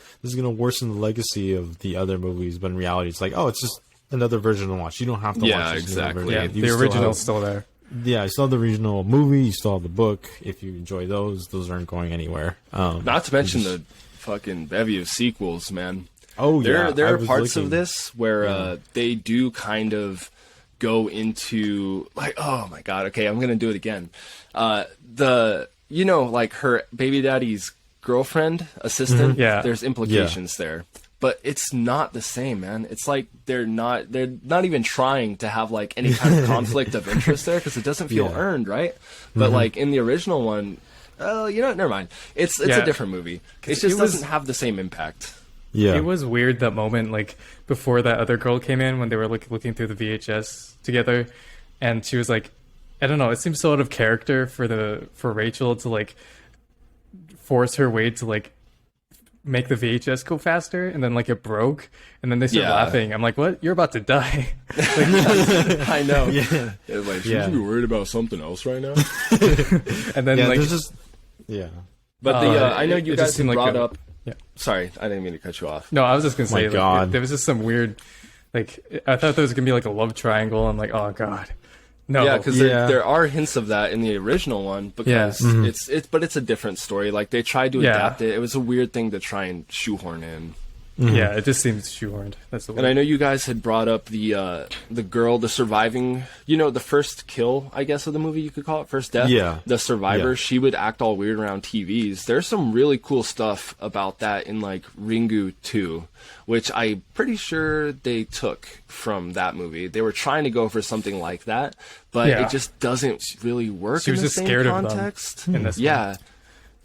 worsen the legacy of the other movies, but in reality, it's it's just another version to watch. You don't have to watch this exactly. The original's still there. Yeah, I saw the original movie. You saw the book. If you enjoy those aren't going anywhere. Not to mention the fucking bevy of sequels, man. Oh, yeah. There are parts of this where they do kind of go into, like, oh my god, okay, I'm gonna do it again. Like her baby daddy's girlfriend, assistant, there's implications there. But it's not the same, man. It's like they're not even trying to have like any kind of conflict of interest there, because it doesn't feel earned, right? But like in the original one, never mind. It's a different movie. It just doesn't have the same impact. Yeah, it was weird that moment, like before that other girl came in, when they were looking through the VHS together, and she was like, I don't know, it seems so out of character for Rachel to like force her way to like make the VHS go faster, and then like it broke, and then they start laughing. I'm like, what? You're about to die. I know. Yeah. Like, should you be worried about something else right now? And then like just But I know you guys brought up. Yeah. Sorry, I didn't mean to cut you off. No, I was just gonna say, God. There was just some weird, like, I thought there was gonna be like a love triangle. I'm like, oh god, no. Yeah, because there are hints of that in the original one, because it's a different story. Like, they tried to adapt it. It was a weird thing to try and shoehorn in. Yeah, it just seems shoehorned. That's the word. And I know you guys had brought up the girl, the surviving, the first kill, I guess, of the movie, you could call it, first death. Yeah. The survivor, she would act all weird around TVs. There's some really cool stuff about that in, like, Ringu 2, which I'm pretty sure they took from that movie. They were trying to go for something like that, but it just doesn't really work in the same context. In this one.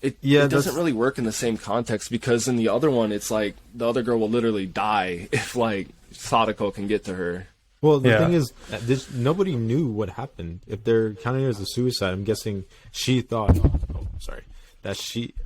It doesn't really work in the same context, because in the other one, it's like the other girl will literally die if, like, Sadako can get to her. Well, the thing is, nobody knew what happened. If they're counting it as a suicide, I'm guessing she thought.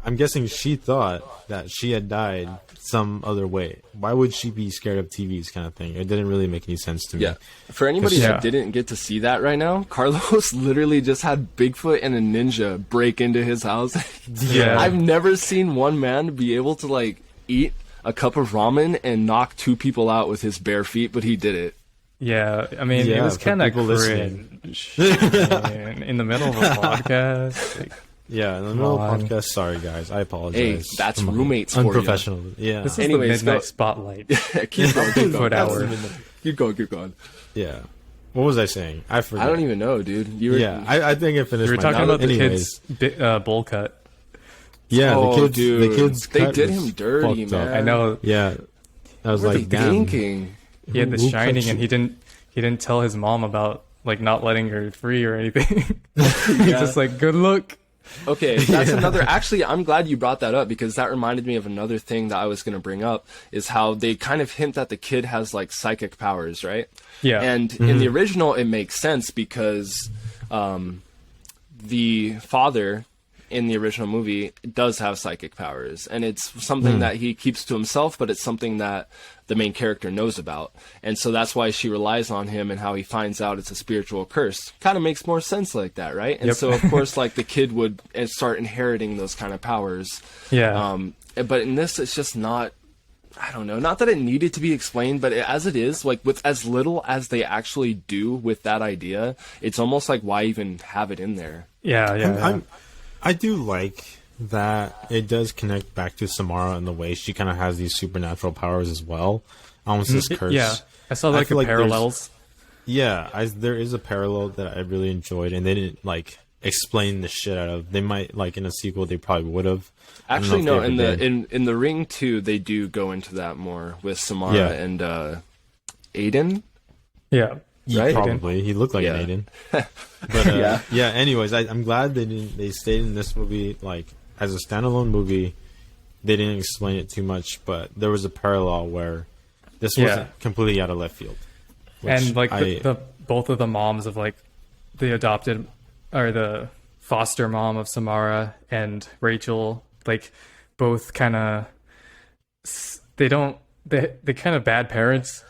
I'm guessing she thought that she had died some other way. Why would she be scared of TVs, kind of thing? It didn't really make any sense to me. Yeah. For anybody that didn't get to see that right now, Carlos literally just had Bigfoot and a ninja break into his house. Yeah. I've never seen one man be able to, like, eat a cup of ramen and knock two people out with his bare feet, but he did it. Yeah, I mean, it was kind of cringe in the middle of a podcast. Like, yeah, in the middle of the podcast. Sorry, guys. I apologize. Hey, that's roommates for you. Unprofessional. Yeah. This is the Midnight Spotlight. Keep going. Keep going. Keep going. Yeah. What was I saying? I forgot. I don't even know, dude. I think I finished. You were talking about anyways. the kid's bowl cut. Yeah, the kids. They did him dirty, man. I know. Yeah. I was like, damn. Thinking? He had the shining, and he didn't tell his mom about, like, not letting her free or anything. He's just like, good luck. Okay, that's another. Actually, I'm glad you brought that up, because that reminded me of another thing that I was going to bring up, is how they kind of hint that the kid has, like, psychic powers, right? Yeah. And in the original, it makes sense, because the father in the original movie does have psychic powers, and it's something that he keeps to himself, but it's something that the main character knows about, and so that's why she relies on him, and how he finds out it's a spiritual curse kind of makes more sense like that, right? And so of course, like, the kid would start inheriting those kind of powers. But in this, it's just not, I don't know, not that it needed to be explained, but as it is, like, with as little as they actually do with that idea, it's almost like, why even have it in there? I do like that it does connect back to Samara in the way she kind of has these supernatural powers as well. Almost this curse. Yeah, I saw like parallels. There is a parallel that I really enjoyed, and they didn't, like, explain the shit out of. They might, like, in a sequel, they probably would have. Actually, no. In the Ring 2, they do go into that more with Samara and Aiden. Yeah. Right? Probably. He looked like an Aiden. But anyways, I'm glad they stayed in this movie, like, as a standalone movie. They didn't explain it too much, but there was a parallel where this wasn't completely out of left field. And, like, the both of the moms of, like, the adopted, or the foster mom of Samara and Rachel, like, both kind of, they kind of bad parents.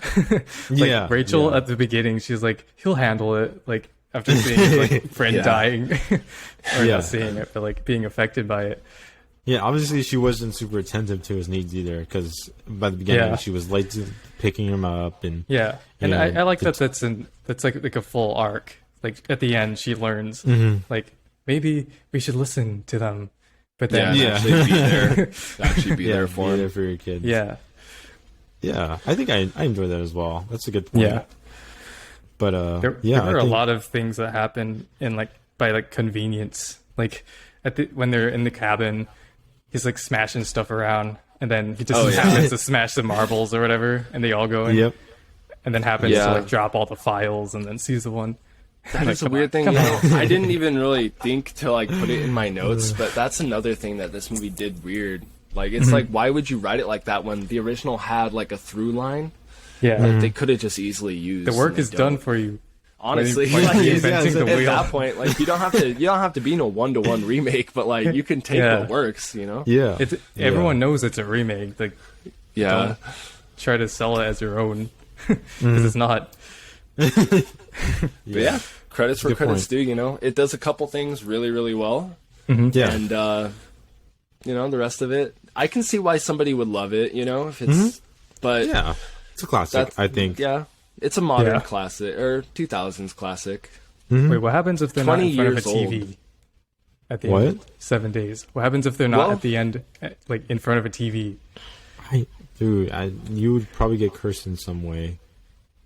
Like, Rachel at the beginning, she's like, he'll handle it, like, after seeing his, like, friend dying, or not seeing it, but, like, being affected by it. Yeah, obviously she wasn't super attentive to his needs either, because by the beginning she was late to picking him up, and and I like that's like a full arc like at the end she learns like maybe we should listen to them, but then actually be there, actually be there for be them. for your kids. Yeah, I think I enjoy that as well. That's a good point. yeah. But There are a lot of things that happen in like by like convenience. Like when they're in the cabin, he's like smashing stuff around, and then he just happens to smash the marbles or whatever, and they all go in. Yep. And then happens to like drop all the files, and then sees the one. That's a weird thing. You know, I didn't even really think to like put it in my notes, but that's another thing that this movie did weird. Like it's like, why would you write it like that when the original had like a through line? Yeah, like, they could have just easily used. The work is done for you. Honestly, like, at the that point, like you don't have to be no 1-to-1 remake, but like you can take what works, you know? Yeah. Everyone knows it's a remake. Like, don't try to sell it as your own because it's not. But yeah, credits for credits due. You know, it does a couple things really, really well. Yeah, and you know, the rest of it, I can see why somebody would love it. You know, if it's, but yeah, it's a classic. I think. Yeah, it's a modern classic or 2000s classic. Wait, what happens if they're not in front of a TV? Old. At the end, 7 days. What happens if they're not at the end, like in front of a TV? You would probably get cursed in some way.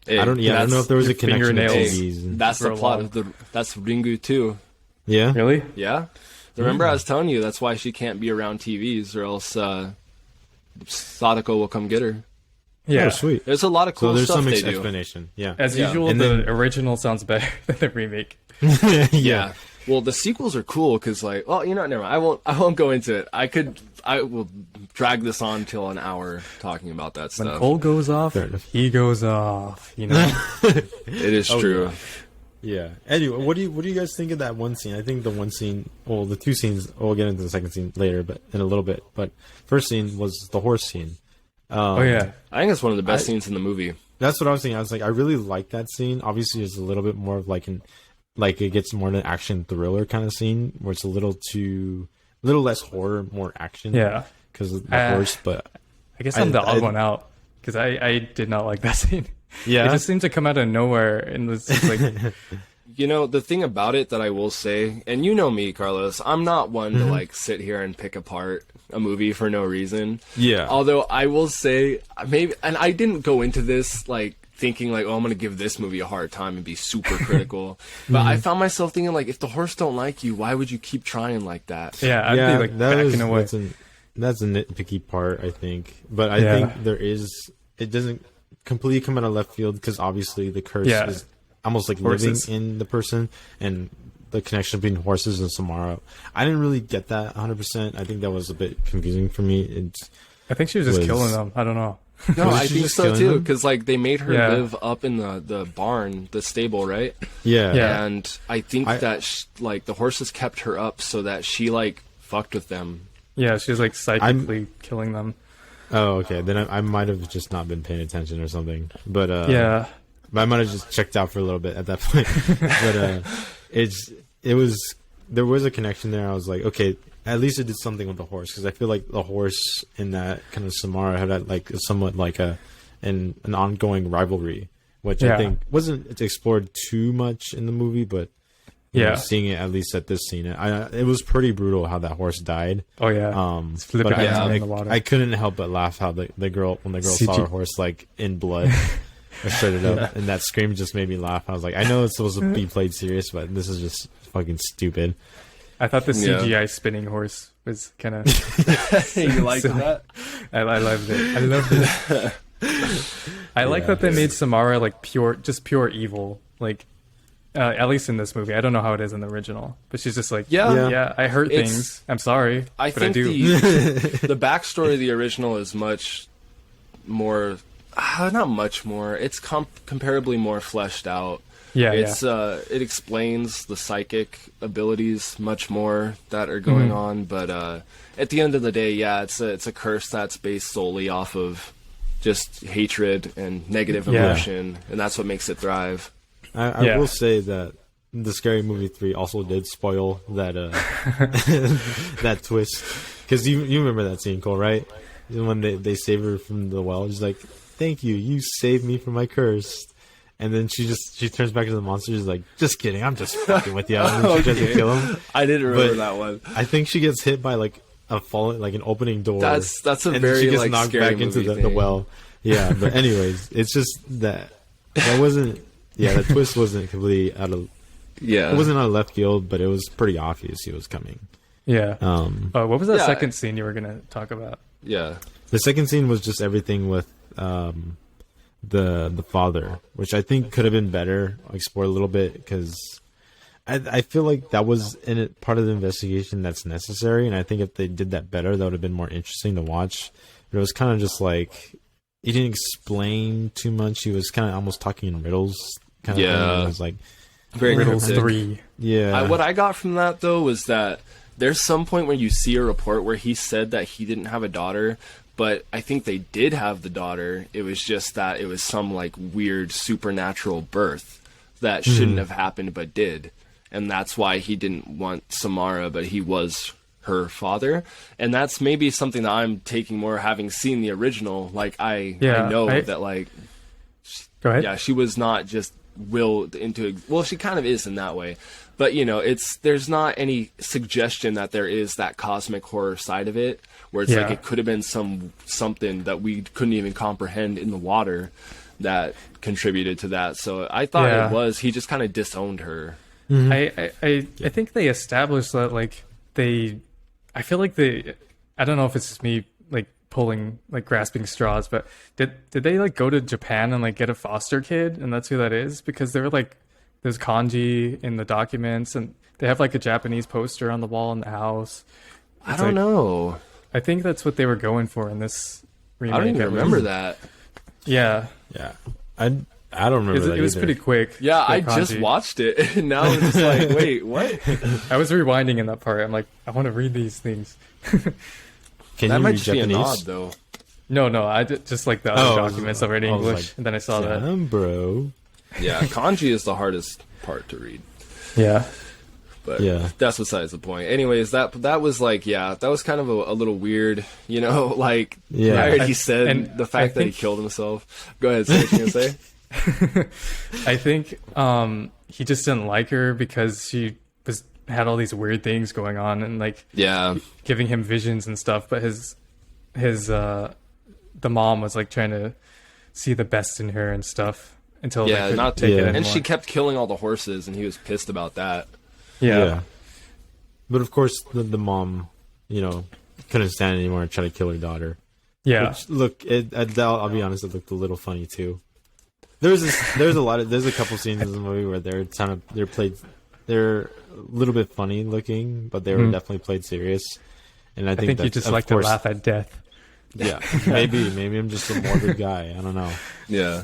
I don't know if there was a connection to TVs. That's the plot of that's Ringu too. Yeah. Really? Yeah. Remember, I was telling you that's why she can't be around TVs, or else Sadako will come get her. Yeah, oh, sweet. There's a lot of cool there's stuff some they do. explanation. Yeah. As usual, and the original sounds better than the remake. Yeah. Well, the sequels are cool because, like, well, you know, never mind. I won't go into it. I will drag this on till an hour talking about that stuff. When Cole goes off, he goes off. You know, it is true. Yeah. Anyway, what do you guys think of that one scene? I think the one scene, well, the two scenes. We'll get into the second scene later, but in a little bit. But first scene was the horse scene. Oh yeah, I think it's one of the best scenes in the movie. That's what I was thinking. I was like, I really like that scene. Obviously, it's a little bit more of like it gets more of an action thriller kind of scene where it's a little less horror, more action. Yeah, because of the horse. But I guess I'm the odd one out because I did not like that scene. Yeah, it just seemed to come out of nowhere and was just like. You know, the thing about it that I will say, and you know me, Carlos, I'm not one to like sit here and pick apart a movie for no reason. Yeah. Although I will say, maybe, and I didn't go into this like thinking like, oh, I'm going to give this movie a hard time and be super critical. But I found myself thinking like, if the horse don't like you, why would you keep trying like that? Yeah, I'd be like backing away. That's a nitpicky part, I think. But I think it doesn't completely come out of left field because obviously the curse is almost like horses. Living in the person, and the connection between horses and Samara. I didn't really get that 100%. I think that was a bit confusing for me. I think she was just killing them. I don't know. No, I think so too, because like they made her live up in the barn, the stable, right? Yeah. And I think that like the horses kept her up so that she like fucked with them. Yeah, she was like psychically killing them. Oh, okay. Then I might have just not been paying attention or something. But I might have just checked out for a little bit at that point. But there was a connection there. I was like, okay, at least it did something with the horse, because I feel like the horse in that kind of Samara had like somewhat like an ongoing rivalry, which I think wasn't explored too much in the movie, but you know, seeing it at least at this scene, it was pretty brutal how that horse died. Oh yeah, but in the water. I couldn't help but laugh how the girl saw her horse like in blood. Or straight up, and that scream just made me laugh. I was like, I know it's supposed to be played serious, but this is just fucking stupid. I thought the CGI spinning horse was kind of. You liked that? I loved it. I loved it. I like that they made Samara like pure evil. Like, at least in this movie, I don't know how it is in the original, but she's just like, I hurt things. I'm sorry, but I do. The backstory of the original is much more. Not much more. It's comparably more fleshed out. It explains the psychic abilities much more that are going on. But at the end of the day, it's a curse that's based solely off of just hatred and negative emotion, and that's what makes it thrive. I will say that the Scary Movie 3 also did spoil that that twist, because you remember that scene, Cole, right? When they save her from the well, she's like, thank you saved me from my curse. And then she turns back to the monster. She's like, "Just kidding, I'm just fucking with you." And then she tries to kill him. I didn't remember that one. I think she gets hit by like an opening door. That's a and very she gets like knocked scary back into movie the well. Yeah, but anyways, it's just that wasn't. Yeah, the twist wasn't completely out of. Yeah, it wasn't out of left field, but it was pretty obvious he was coming. Yeah. What was that second scene you were gonna talk about? Yeah. The second scene was just everything with the father, which I think could have been better explored a little bit, because I feel like that was part of the investigation that's necessary, and I think if they did that better, that would have been more interesting to watch. But it was kind of just like he didn't explain too much. He was kind of almost talking in riddles. Kind of thing. It was like very Riddles cryptic. 3. Yeah. What I got from that though was that there's some point where you see a report where he said that he didn't have a daughter, but I think they did have the daughter. It was just that it was some like weird supernatural birth that shouldn't have happened but did. And that's why he didn't want Samara, but he was her father. And that's maybe something that I'm taking more, having seen the original. Like I know that like, Go ahead. yeah, she was not just willed into, well, she kind of is in that way. But, you know, there's not any suggestion that there is that cosmic horror side of it, where it's like it could have been something that we couldn't even comprehend in the water that contributed to that. So I thought he just kind of disowned her. I think they established that, like, I feel like I don't know if it's just me, like, pulling, like, grasping straws, but did they, like, go to Japan and, like, get a foster kid, and that's who that is? Because they were, like, there's kanji in the documents, and they have, like, a Japanese poster on the wall in the house. I don't know. I think that's what they were going for in this remake. I don't even remember that. Yeah. Yeah. I don't remember that It was either. pretty quick. Yeah, I kanji. just watched it, and now I'm just like, wait, what? I was rewinding in that part. I'm like, I want to read these things. Can That you might read just be a Japanese? nod, though. No, I did just like the other documents that were in English, like, and then I saw that. Bro. Yeah, kanji is the hardest part to read. Yeah. But that's besides the point. Anyways, that was like, that was kind of a little weird, you know, like I already said, and the fact that he killed himself. Go ahead, say what you're going to say. I think he just didn't like her because she had all these weird things going on, and like giving him visions and stuff, but the mom was like trying to see the best in her and stuff until they couldn't take it anymore. And she kept killing all the horses, and he was pissed about that. Yeah. But of course, the mom, you know, couldn't stand it anymore and tried to kill her daughter. Yeah. Which, I'll be honest, it looked a little funny too. There's a couple scenes in the movie where they're a little bit funny looking, but they were definitely played serious. And I think you just like to laugh at death. Yeah, maybe I'm just a morbid guy. I don't know. Yeah.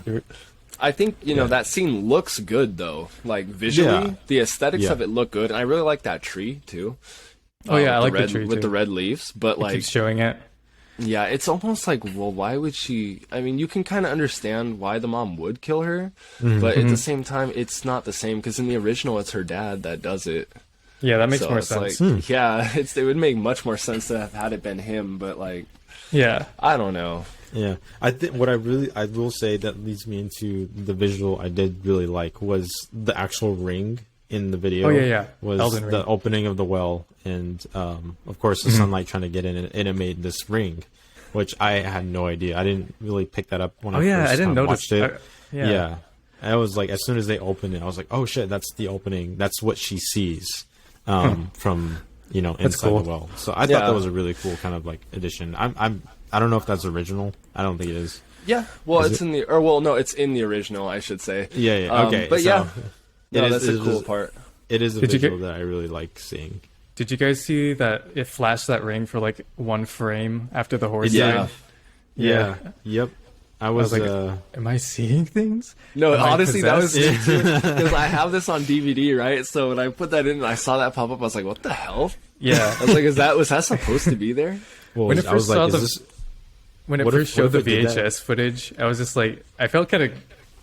I think, that scene looks good, though. Like, visually, the aesthetics of it look good. And I really like that tree, too. Oh, yeah, I like the tree, with too. the red leaves. But, like... keeps showing it. Yeah, it's almost like, well, why would she... I mean, you can kind of understand why the mom would kill her. But at the same time, it's not the same. Because in the original, it's her dad that does it. Yeah, that makes more sense. Like, it would make much more sense to have had it been him. But, like... Yeah. I don't know. Yeah, I think I will say that leads me into the visual I did really like was the actual ring in the video. Oh yeah. Was Elden the ring. opening of the well, and of course the sunlight trying to get in it, and it made this ring, which I had no idea. I didn't really pick that up when I I first didn't notice watched it. yeah. I was like, as soon as they opened it, I was like, oh shit, that's the opening. That's what she sees from inside cool. the well. So I thought that was a really cool kind of like addition. I don't know if that's original. I don't think it is. Yeah, well, it's in the original, I should say. Yeah, okay. But so that's a cool part. It is a visual that I really like seeing. Did you guys see that it flashed that ring for like one frame after the horse Yeah. died? Yep. I was like, am I seeing things? No, Am I honestly, that was me possessed? too. Because I have this on DVD, right? So when I put that in and I saw that pop up, I was like, what the hell? Yeah. I was like, was that supposed to be there? When it first showed the did that? VHS footage, I was just like, I felt kind of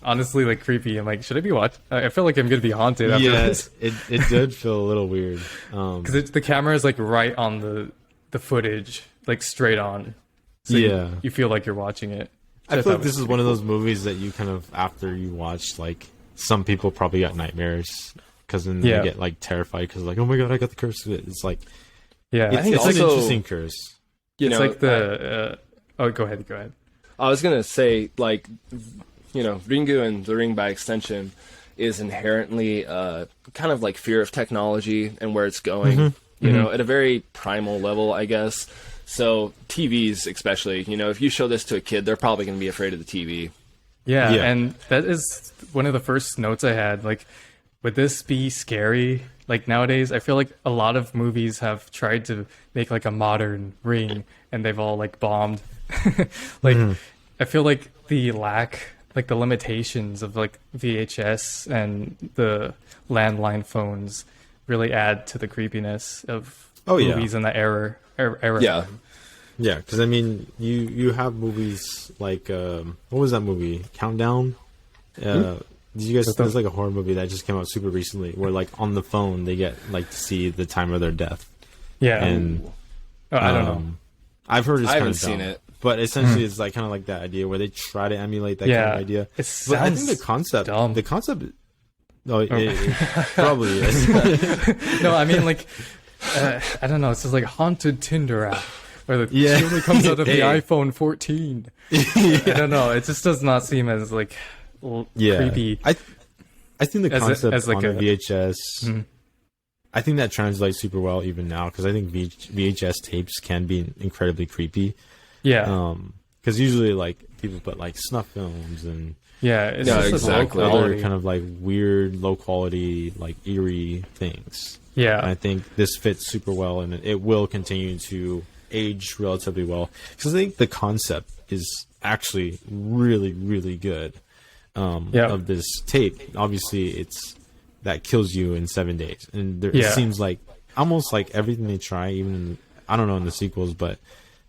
honestly like creepy. I'm like, should I be watching? I feel like I'm gonna be haunted after this. it did feel a little weird. Because the camera is like right on the footage, like straight on. So you feel like you're watching it. I feel like this is one of those movies that you kind of, after you watch, like, some people probably got nightmares because then they get like terrified because like, oh my god, I got the curse. It's like, I think it's also, like an interesting curse. It's like the go ahead. I was gonna say, like, Ringu and the Ring by extension is inherently kind of like fear of technology and where it's going. You know, at a very primal level, I guess. So TVs, especially, if you show this to a kid, they're probably going to be afraid of the TV. Yeah, and that is one of the first notes I had. Like, would this be scary? Like, nowadays, I feel like a lot of movies have tried to make, like, a modern Ring, and they've all, like, bombed. Like, I feel like the limitations of, like, VHS and the landline phones really add to the creepiness of movies in that era. Yeah, because I mean, you have movies like what was that movie? Countdown. Did you guys? There's like a horror movie that just came out super recently, where like on the phone they get like to see the time of their death. Yeah, and I don't know. I've heard it's I kind haven't of dumb, seen it, but essentially it's like kind of like that idea where they try to emulate that kind of idea. It sounds but I think the concept. No, it probably is. No, I mean like. I don't know. It's just like haunted Tinder app where she only comes out of the iPhone 14. I don't know. It just does not seem as like creepy. I think the concept as like on a VHS. I think that translates super well even now because I think VHS tapes can be incredibly creepy. Yeah. Because usually like people put like snuff films and it's just exactly other kind of like weird low quality like eerie things. Yeah, and I think this fits super well, and it will continue to age relatively well. Because I think the concept is actually really, really good of this tape. Obviously, it's that kills you in 7 days, and it seems like almost like everything they try, even in, I don't know in the sequels, but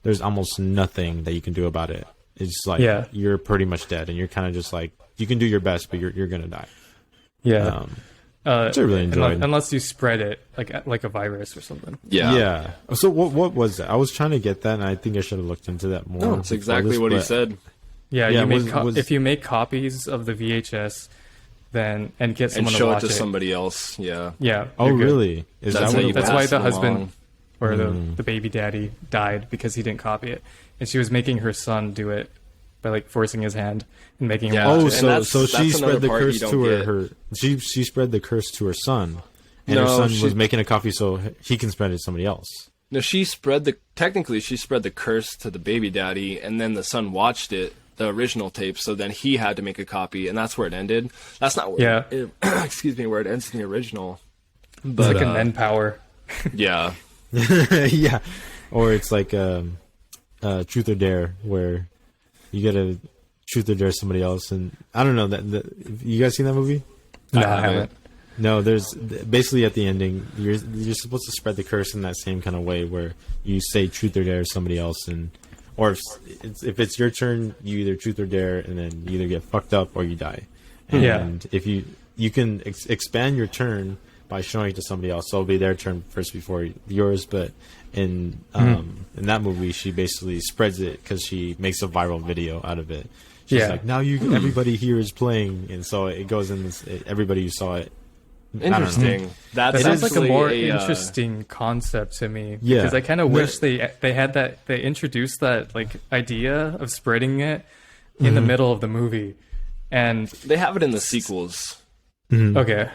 there's almost nothing that you can do about it. It's like you're pretty much dead, and you're kind of just like you can do your best, but you're gonna die. Yeah. Which I really enjoyed. Unless you spread it like a virus or something. Yeah. So what was that? I was trying to get that, and I think I should have looked into that more. No, it's exactly what he said. Yeah, if you make copies of the VHS, then and get someone and show to watch it to somebody else. Yeah. Oh, really? Is that's why the husband or the baby daddy died because he didn't copy it, and she was making her son do it by like forcing his hand and making him watch it. So she spread the curse to her. She spread the curse to her son, and her son was making a copy so he can spread it to somebody else. No, she spread the curse to the baby daddy, and then the son watched it, the original tape. So then he had to make a copy, and that's where it ended. That's not where where it ends in the original. But, it's like a men power. Yeah. Yeah, or it's like Truth or Dare where you gotta truth or dare somebody else, and I don't know that you guys seen that movie? No, I haven't. No, there's basically at the ending you're supposed to spread the curse in that same kind of way where you say truth or dare somebody else, and or if it's your turn, you either truth or dare, and then you either get fucked up or you die. And if you can expand your turn by showing it to somebody else, so it'll be their turn first before yours. But in that movie, she basically spreads it because she makes a viral video out of it. She's like, now everybody here is playing, and so it goes in. Everybody who saw it. Interesting. That sounds like a more interesting concept to me. Yeah, because I kind of wish they had that. They introduced that like idea of spreading it in the middle of the movie, and they have it in the sequels. Okay.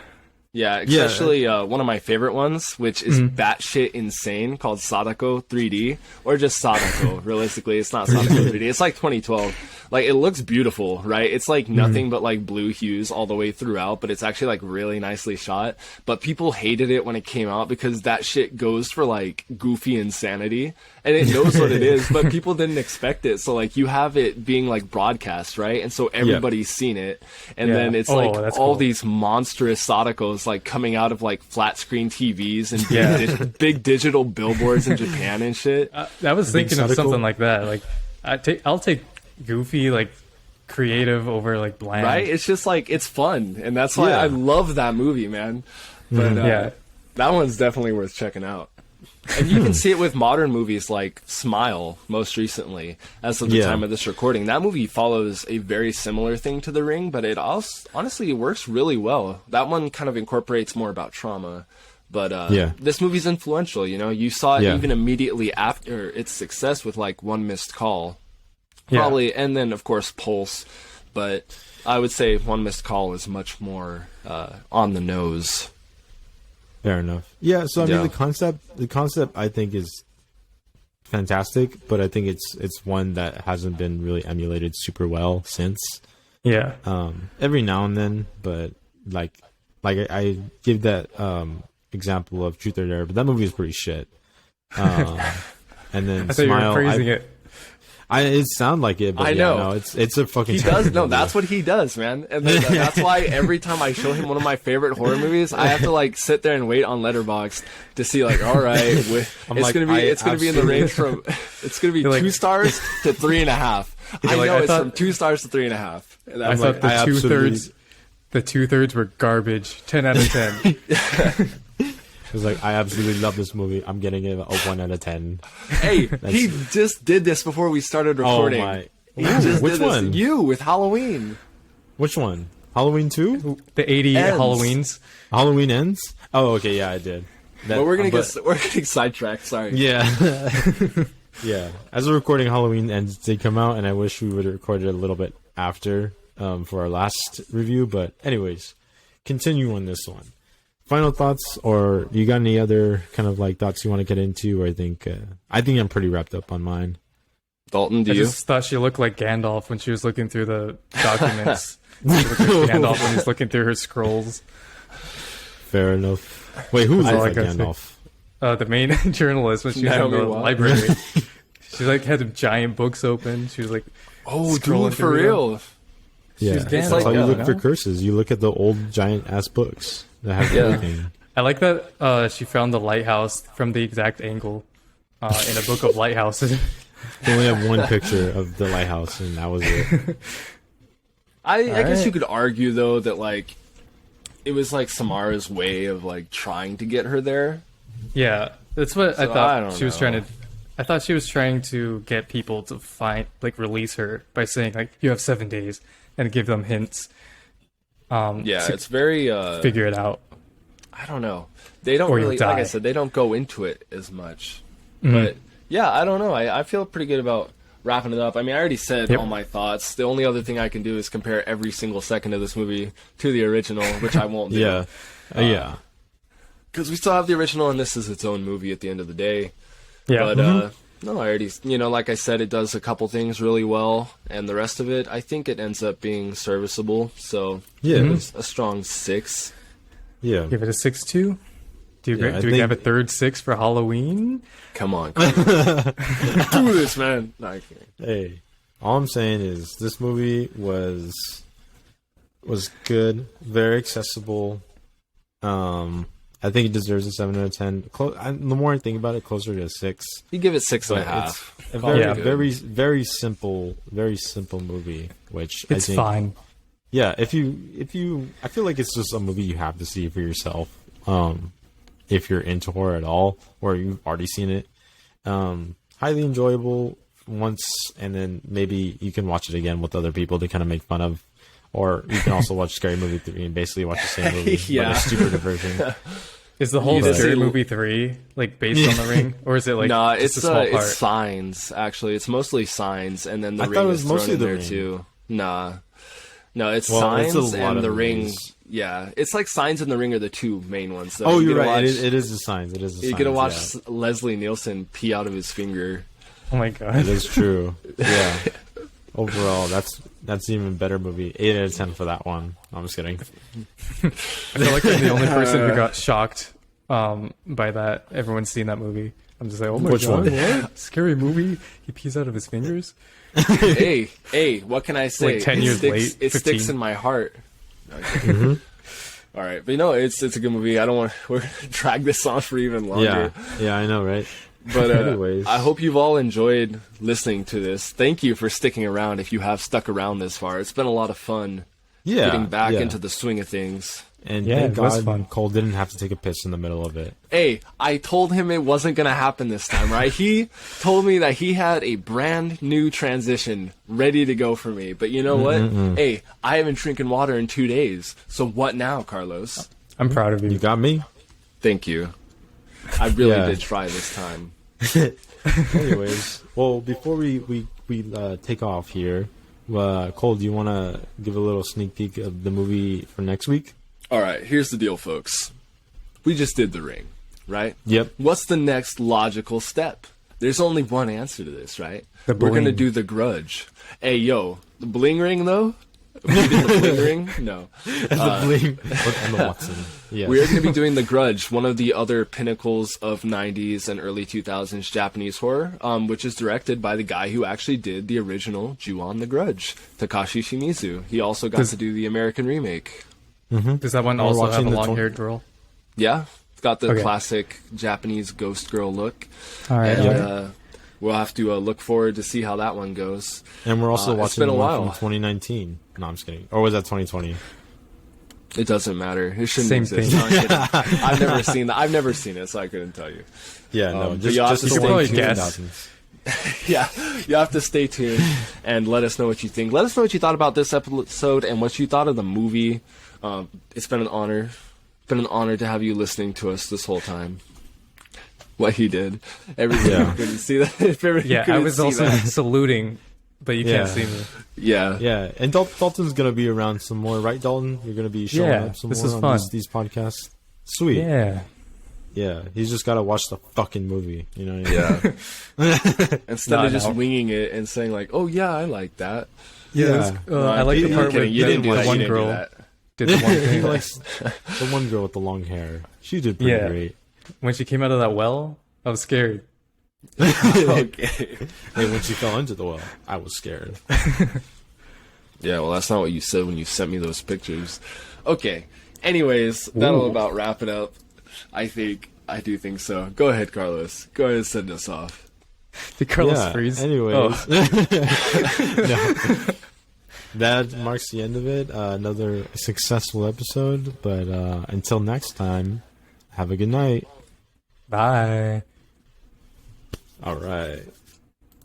Yeah, especially one of my favorite ones, which is batshit insane, called Sadako 3D, or just Sadako. Realistically, it's not Sadako 3D. It's like 2012. Like, it looks beautiful, right? It's like nothing but like blue hues all the way throughout, but it's actually like really nicely shot. But people hated it when it came out because that shit goes for like goofy insanity, and it knows what it is, but people didn't expect it. So like you have it being like broadcast, right? And so everybody's seen it, and then it's like all these monstrous Sadakos like coming out of like flat screen TVs and big digital billboards in Japan and shit. I was thinking of something like that. Like I'll take goofy, like creative over like bland. Right? It's just like it's fun, and that's why I love that movie, man. But that one's definitely worth checking out. And you can see it with modern movies like Smile, most recently, as of the time of this recording. That movie follows a very similar thing to The Ring, but it also, honestly, it works really well. That one kind of incorporates more about trauma. But this movie's influential, you know? You saw it even immediately after its success with, like, One Missed Call. Probably, and then, of course, Pulse. But I would say One Missed Call is much more on the nose. Fair enough. Yeah, so I mean the concept I think is fantastic, but I think it's one that hasn't been really emulated super well since. Yeah. Every now and then, but like I give that example of Truth or Dare, but that movie is pretty shit. And then I thought Smile, you were praising it. It sounds like it, but I know. no, it's a fucking. He does. No, that's what he does, man. And that's why every time I show him one of my favorite horror movies, I have to like sit there and wait on Letterboxd to see like, all right, it's gonna be in the range from it's gonna be 2 stars to 3.5. I know it's from 2 stars to 3.5. And I thought the 2/3 were garbage. 10 out of 10. It was like, I absolutely love this movie. I'm getting it a 1 out of 10. Hey, he just did this before we started recording. Oh my! Which one? You with Halloween. Which one? Halloween 2? The 80 Ends. Halloweens. Halloween Ends? Oh, okay, yeah, I did. But we're getting sidetracked. Sorry. Yeah, yeah. As we're recording, Halloween Ends did come out, and I wish we would have recorded it a little bit after for our last review. But anyways, continue on this one. Final thoughts, or you got any other kind of like thoughts you want to get into? Or I think I'm pretty wrapped up on mine. Dalton, do you? I just thought she looked like Gandalf when she was looking through the documents. She looked like Gandalf when he's looking through her scrolls. Fair enough. Wait, who was like Gandalf? The main journalist when she was in the library. She like had some giant books open. She was like, "Oh, dude, for real." Yeah, it's like how you look for curses. You look at the old giant ass books that have everything. I like that she found the lighthouse from the exact angle in a book of lighthouses. They only have one picture of the lighthouse, and that was it. I guess you could argue though that like it was like Samara's way of like trying to get her there. Yeah, that's what I thought she was trying to. I thought she was trying to get people to release her by saying like, you have 7 days, and give them hints. It's very figure it out. I don't know. They don't really, like I said, they don't go into it as much. But yeah, I don't know. I feel pretty good about wrapping it up. I mean, I already said all my thoughts. The only other thing I can do is compare every single second of this movie to the original, which I won't do. Yeah. Because we still have the original, and this is its own movie at the end of the day. Yeah. But, no, I already, like I said, it does a couple things really well, and the rest of it, I think it ends up being serviceable. So, it was a strong 6. Yeah. Give it a 6.2? Do we have a third 6 for Halloween? Come on. Do this, man. No, I can't. Hey, all I'm saying is this movie was good, very accessible. I think it deserves a 7 out of 10. The more I think about it, closer to a 6. You give it 6.5. Very, very simple movie. Which it's I think, fine. Yeah, if you, I feel like it's just a movie you have to see for yourself. If you're into horror at all, or you've already seen it, highly enjoyable once, and then maybe you can watch it again with other people to kind of make fun of. Or you can also watch Scary Movie 3 and basically watch the same movie, but a stupider version. Is the whole Scary Movie 3 like based on The Ring, or is it like it's a small part? It's Signs. Actually, it's mostly Signs, and then the Ring is thrown in there too. No, it's Signs and The Ring. Yeah, it's like Signs and The Ring are the two main ones. So you're right. It is the Signs. It is. The You're gonna watch Leslie Nielsen pee out of his finger. Oh my god, it is true. Yeah. Overall, that's an even better movie. 8 out of 10 for that one. I'm just kidding. I feel like I'm the only person who got shocked by that. Everyone's seen that movie. I'm just like, oh my god, what? Scary Movie? He pees out of his fingers? hey, what can I say? Like 10 years late. It sticks in my heart. Okay. All right, but it's a good movie. I don't want to drag this on for even longer. Yeah, I know, right? But anyways, I hope you've all enjoyed listening to this. Thank you for sticking around if you have stuck around this far. It's been a lot of fun getting back into the swing of things. And Yeah, thank it was God fun. Cole didn't have to take a piss in the middle of it. Hey, I told him it wasn't going to happen this time, right? He told me that he had a brand new transition ready to go for me. But you know what? Hey, I haven't drinking water in 2 days. So what now, Carlos? I'm proud of You you. got me? Thank you. I really Yeah. did try this time. Anyways, well, before we take off here, Cole, do you want to give a little sneak peek of the movie for next week? All right, here's the deal, folks. We just did The Ring, right? Yep. What's the next logical step? There's only one answer to this, right? The We're going to bling. do The Grudge. Hey, yo, the bling ring, though? We did the bling ring? No. The bling with Emma Watson. Yes. We're going to be doing The Grudge, one of the other pinnacles of 90s and early 2000s Japanese horror, which is directed by the guy who actually did the original Ju-on The Grudge, Takashi Shimizu. He also got to do the American remake. Does that one We're also have watching a the long-haired girl? Yeah, it's got the Okay. classic Japanese ghost girl look. All right. And we'll have to look forward to see how that one goes. And we're also It's watching been a one while. from 2019. No, I'm just kidding. Or was that 2020? It doesn't matter. It shouldn't Same exist. thing. No, I'm kidding. I've never seen that. I've never seen it, so I couldn't tell you. Yeah, no, but just, you'll have just to the stay one tuned. from Guess. 2000s. Yeah, you have to stay tuned and let us know what you think. Let us know what you thought about this episode and what you thought of the movie. It's been an honor. Been an honor to have you listening to us this whole time. What he did. Everybody Yeah. couldn't see that. Everybody Yeah, I couldn't was see also that. saluting, but you can't Yeah. see me. Yeah. Yeah, and Dalton's gonna be around some more, right, Dalton? You're gonna be showing Yeah, up some this more is on fun. these podcasts. Sweet. Yeah. Yeah, he's just gotta watch the fucking movie. You know what I mean? Yeah. Instead No, of just no. winging it and saying like, "Oh yeah, I like that." Yeah. I like the I'm part kidding. where You didn't do the that. one You didn't do girl that. did the one he thing. likes the one girl with the long hair. She did pretty Yeah. great. When she came out of that well, I was scared. Okay. Hey, when she fell into the well, I was scared. Yeah, well, that's not what you said when you sent me those pictures. Okay. Anyways, that'll Ooh. about wrap it up. I do think so. Go ahead, Carlos. Go ahead and send us off. Did Carlos Yeah, freeze? anyways. Oh. No. That marks the end of it. Another successful episode. But until next time, have a good night. Bye. All right.